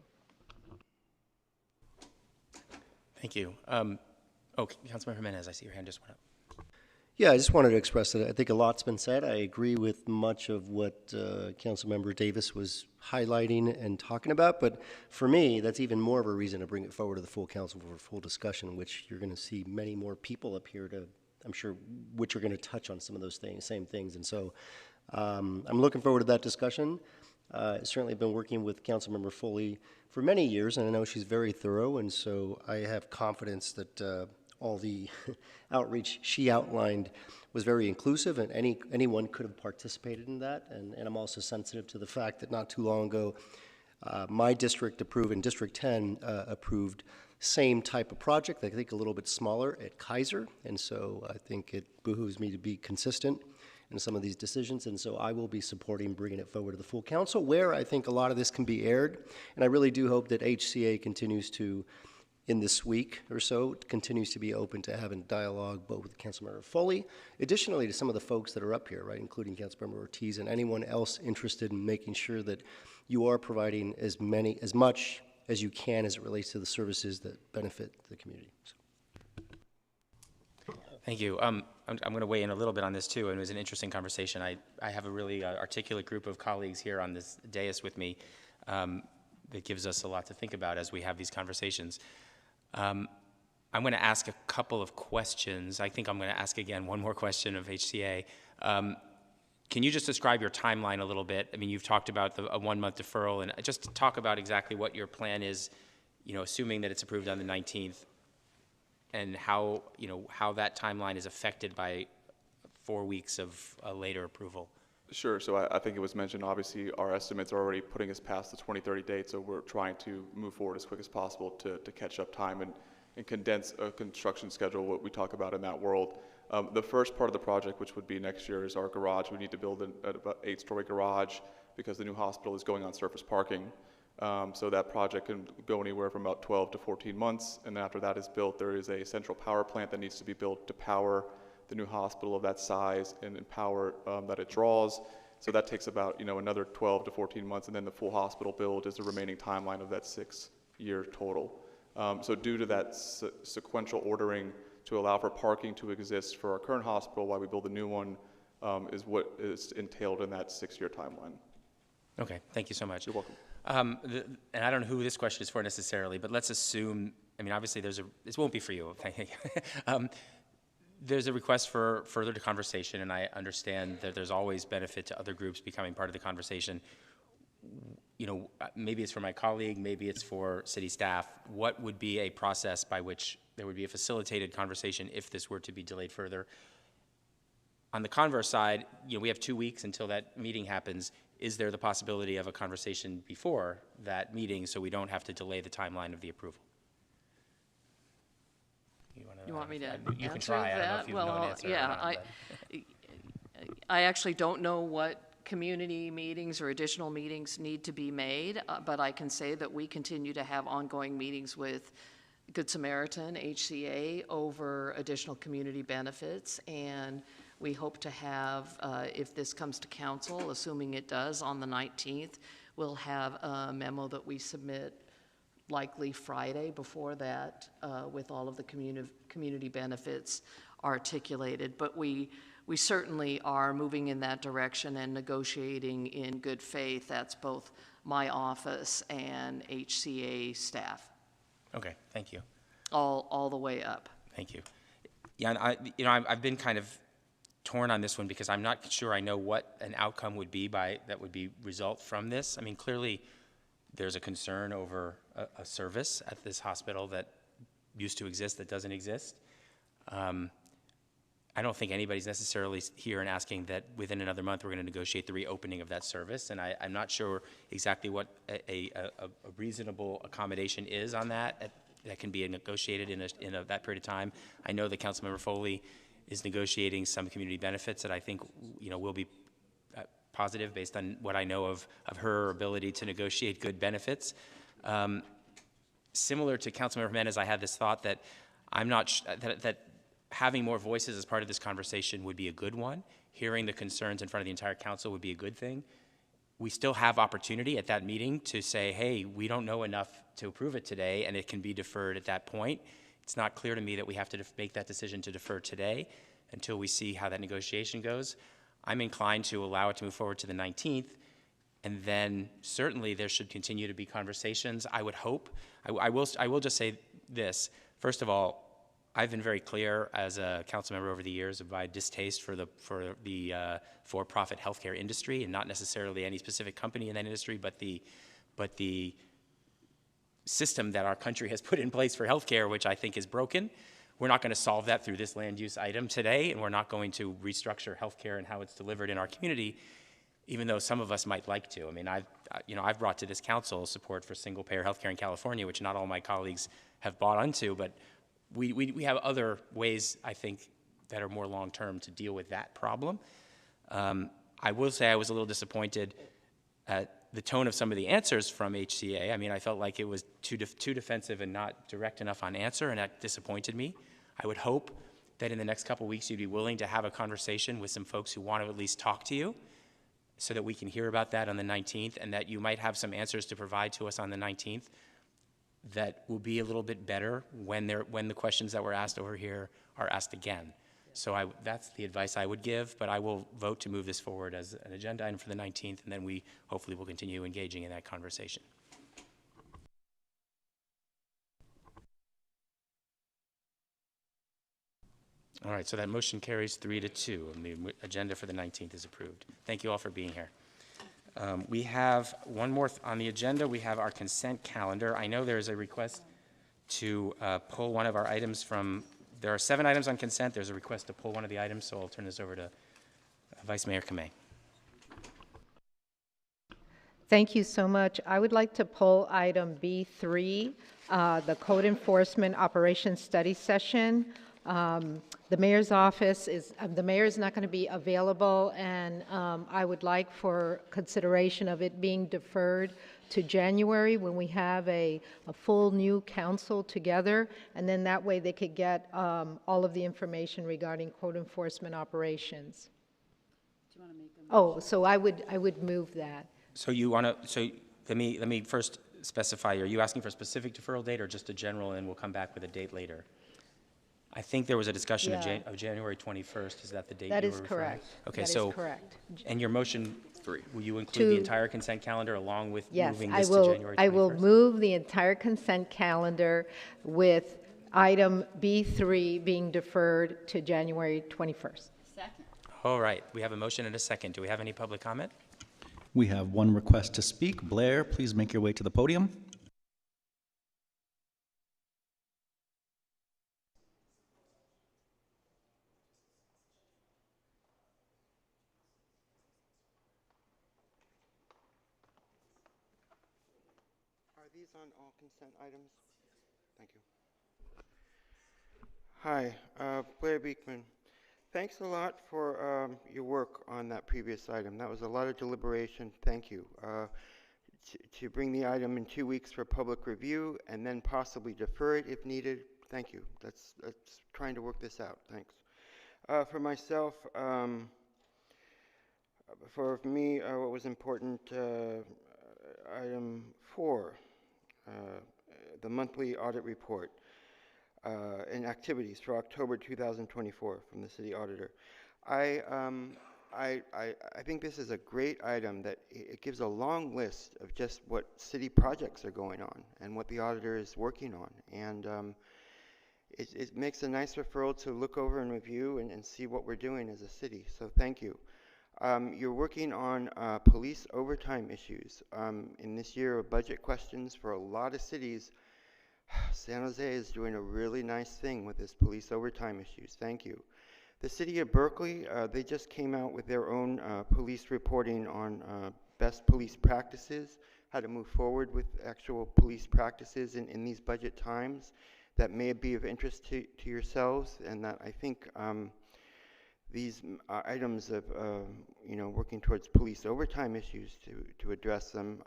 S1: Thank you. Councilmember Jimenez, I see your hand just went up.
S5: Yeah, I just wanted to express that I think a lot's been said. I agree with much of what Councilmember Davis was highlighting and talking about, but for me, that's even more of a reason to bring it forward to the full council for a full discussion, which you're going to see many more people up here to, I'm sure, which are going to touch on some of those things, same things. And so I'm looking forward to that discussion. Certainly been working with Councilmember Foley for many years, and I know she's very thorough, and so I have confidence that all the outreach she outlined was very inclusive, and anyone could have participated in that. And I'm also sensitive to the fact that not too long ago, my district approved, and District 10 approved same type of project, I think a little bit smaller at Kaiser, and so I think it behooves me to be consistent in some of these decisions, and so I will be supporting bringing it forward to the full council, where I think a lot of this can be aired, and I really do hope that HCA continues to, in this week or so, continues to be open to having dialogue both with Councilmember Foley, additionally to some of the folks that are up here, right, including Councilmember Ortiz and anyone else interested in making sure that you are providing as much as you can as it relates to the services that benefit the community. So.
S1: Thank you. I'm going to weigh in a little bit on this too, and it was an interesting conversation. I have a really articulate group of colleagues here on this dais with me that gives us a lot to think about as we have these conversations. I'm going to ask a couple of questions. I think I'm going to ask again one more question of HCA. Can you just describe your timeline a little bit? I mean, you've talked about a 1-month deferral, and just talk about exactly what your plan is, assuming that it's approved on the 19th, and how that timeline is affected by 4 weeks of a later approval.
S7: Sure. So I think it was mentioned, obviously, our estimates are already putting us past the 2030 date, so we're trying to move forward as quick as possible to catch up time and condense a construction schedule, what we talk about in that world. The first part of the project, which would be next year, is our garage. We need to build about 8-story garage because the new hospital is going on surface parking. So that project can go anywhere from about 12 to 14 months, and then after that is built, there is a central power plant that needs to be built to power the new hospital of that size and power that it draws. So that takes about another 12 to 14 months, and then the full hospital build is the remaining timeline of that 6-year total. So due to that sequential ordering to allow for parking to exist for our current hospital while we build a new one is what is entailed in that 6-year timeline.
S1: Okay, thank you so much.
S7: You're welcome.
S1: And I don't know who this question is for necessarily, but let's assume, I mean, obviously this won't be for you. There's a request for further conversation, and I understand that there's always benefit to other groups becoming part of the conversation. Maybe it's for my colleague, maybe it's for city staff. What would be a process by which there would be a facilitated conversation if this were to be delayed further? On the converse side, we have 2 weeks until that meeting happens. Is there the possibility of a conversation before that meeting so we don't have to delay the timeline of the approval?
S22: You want me to
S1: you
S22: answer
S1: can try.
S22: that?
S1: I don't know if you know an answer.
S22: Yeah, I actually don't know what community meetings or additional meetings need to be made, but I can say that we continue to have ongoing meetings with Good Samaritan, HCA, over additional community benefits, and we hope to have, if this comes to council, assuming it does on the 19th, we'll have a memo that we submit likely Friday before that with all of the community benefits articulated. But we certainly are moving in that direction and negotiating in good faith. That's both my office and HCA staff.
S1: Okay, thank you.
S22: All the way up.
S1: Thank you. Yeah, and I've been kind of torn on this one because I'm not sure I know what an outcome would be that would be result from this. I mean, clearly there's a concern over a service at this hospital that used to exist that doesn't exist. I don't think anybody's necessarily here and asking that within another month we're going to negotiate the reopening of that service, and I'm not sure exactly what a reasonable accommodation is on that that can be negotiated in that period of time. I know that Councilmember Foley is negotiating some community benefits that I think, will be positive based on what I know of her ability to negotiate good benefits. Similar to Councilmember Jimenez, I had this thought that I'm not that having more voices as part of this conversation would be a good one. Hearing the concerns in front of the entire council would be a good thing. We still have opportunity at that meeting to say, hey, we don't know enough to approve it today, and it can be deferred at that point. It's not clear to me that we have to make that decision to defer today until we see how that negotiation goes. I'm inclined to allow it to move forward to the 19th, and then certainly there should continue to be conversations. I would hope. I will just say this. First of all, I've been very clear as a council member over the years of my distaste for the for-profit healthcare industry, and not necessarily any specific company in that industry, but the system that our country has put in place for healthcare, which I think is broken. We're not going to solve that through this land use item today, and we're not going to restructure healthcare and how it's delivered in our community, even though some of us might like to. I mean, I've brought to this council support for single-payer healthcare in California, which not all my colleagues have bought onto, but we have other ways, I think, that are more long-term to deal with that problem. I will say I was a little disappointed at the tone of some of the answers from HCA. I mean, I felt like it was too defensive and not direct enough on answer, and that disappointed me. I would hope that in the next couple weeks you'd be willing to have a conversation with some folks who want to at least talk to you so that we can hear about that on the 19th, and that you might have some answers to provide to us on the 19th that will be a little bit better when the questions that were asked over here are asked again. So that's the advice I would give, but I will vote to move this forward as an agenda item for the 19th, and then we hopefully will continue engaging in that conversation. All right, so that motion carries 3-2, and the agenda for the 19th is approved. Thank you all for being here. We have one more on the agenda. We have our consent calendar. I know there is a request to pull one of our items from, there are 7 items on consent. There's a request to pull one of the items, so I'll turn this over to Vice Mayor Kamei.
S3: Thank you so much. I would like to pull item B3, the Code Enforcement Operations Study Session. The mayor's office is, the mayor is not going to be available, and I would like for consideration of it being deferred to January when we have a full new council together, and then that way they could get all of the information regarding code enforcement operations. Do you want to make a motion? Oh, so I would move that.
S1: So you want to, so let me first specify, are you asking for a specific deferral date or just a general, and we'll come back with a date later? I think there was a discussion of January 21st. Is that the date
S3: that
S1: you were
S3: is
S1: referring?
S3: correct.
S1: Okay,
S3: that
S1: so
S3: is correct.
S1: And your motion, will you include the entire consent calendar along with moving this to January 21st?
S3: I will move the entire consent calendar with item B3 being deferred to January 21st.
S11: Second.
S1: All right, we have a motion and a second. Do we have any public comment?
S2: We have one request to speak. Blair, please make your way to the podium.
S6: Are these on all consent items? Thank you. Hi, Blair Beekman. Thanks a lot for your work on that previous item. That was a lot of deliberation. Thank you. To bring the item in 2 weeks for public review and then possibly defer it if needed. Thank you. That's trying to work this out. Thanks. For myself, for me, what was important, item 4, the monthly audit report and activities for October 2024 from the city auditor. I think this is a great item that it gives a long list of just what city projects are going on and what the auditor is working on. And it makes a nice referral to look over and review and see what we're doing as a city. So thank you. You're working on police overtime issues. In this year of budget questions for a lot of cities, San Jose is doing a really nice thing with this police overtime issues. Thank you. The city of Berkeley, they just came out with their own police reporting on best police practices. how to move forward with actual police practices in these budget times that may be of interest to yourselves, and that I think these items of working towards police overtime issues to address them,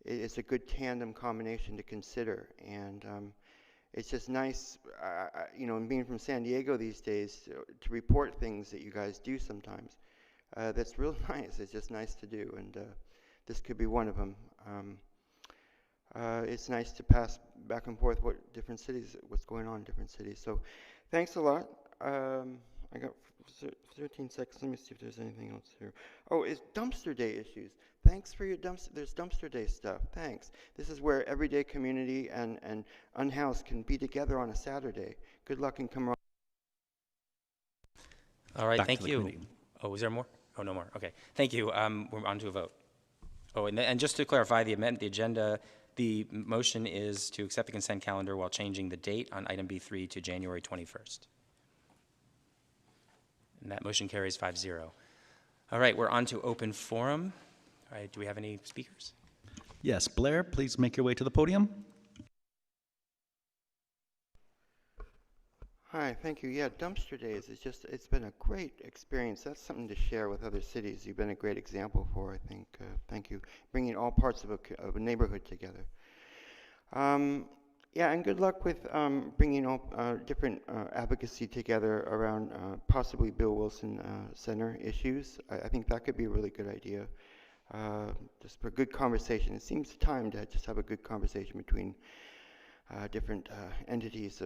S6: it's a good tandem combination to consider. And it's just nice, and being from San Diego these days, to report things that you guys do sometimes. That's real nice. It's just nice to do, and this could be one of them. It's nice to pass back and forth what's going on in different cities. So thanks a lot. I got 13 seconds. Let me see if there's anything else here. Oh, it's dumpster day issues. Thanks for your there's dumpster day stuff. Thanks. This is where everyday community and unhoused can be together on a Saturday. Good luck and come around.
S1: All right,
S2: Back to
S1: thank
S2: the
S1: you.
S2: committee.
S1: Oh, is there more? Oh, no more. Okay, thank you. We're on to a vote. Oh, and just to clarify, the agenda, the motion is to accept the consent calendar while changing the date on item B3 to January 21st. And that motion carries 5-0. All right, we're on to open forum. All right, do we have any speakers?
S2: Yes, Blair, please make your way to the podium.
S6: Hi, thank you. Yeah, dumpster days, it's been a great experience. That's something to share with other cities. You've been a great example for, I think. Thank you. Bringing all parts of a neighborhood together. Yeah, and good luck with bringing all different advocacy together around possibly Bill Wilson Center issues. I think that could be a really good idea. Just for good conversation. It seems time to just have a good conversation between different entities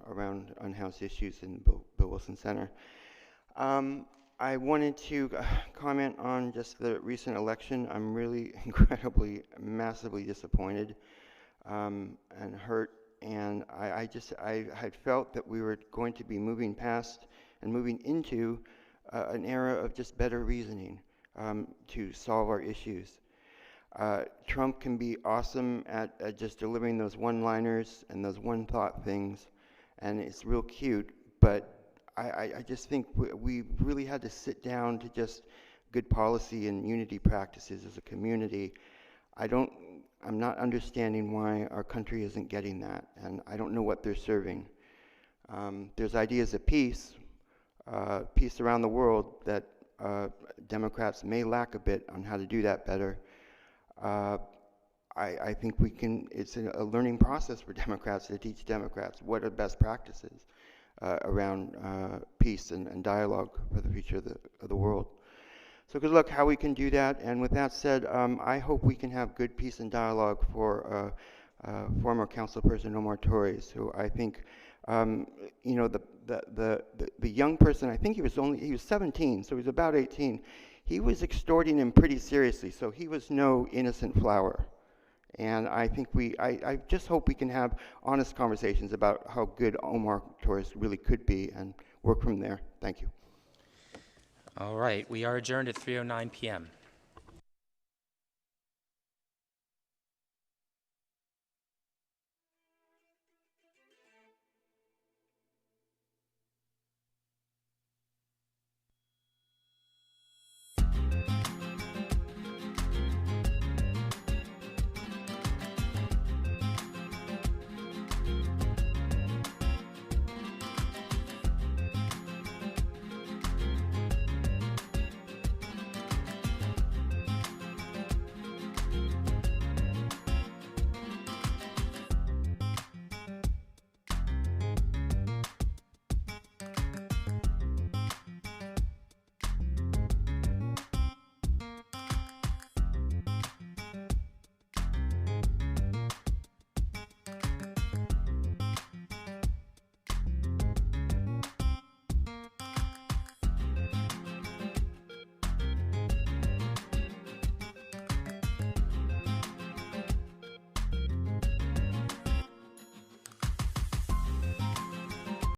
S6: around unhoused issues in Bill Wilson Center. I wanted to comment on just the recent election. I'm really incredibly, massively disappointed and hurt, and I had felt that we were going to be moving past and moving into an era of just better reasoning to solve our issues. Trump can be awesome at just delivering those one-liners and those one-thought things, and it's real cute, but I just think we really had to sit down to just good policy and unity practices as a community. I'm not understanding why our country isn't getting that, and I don't know what they're serving. There's ideas of peace around the world that Democrats may lack a bit on how to do that better. I think it's a learning process for Democrats to teach Democrats what are best practices around peace and dialogue for the future of the world. So good luck how we can do that. And with that said, I hope we can have good peace and dialogue for former councilperson Omar Torres, who I think, the young person, I think he was 17, so he was about 18. He was extorting him pretty seriously, so he was no innocent flower. And I think I just hope we can have honest conversations about how good Omar Torres really could be and work from there. Thank you.
S1: All right, we are adjourned at 3:09 p.m.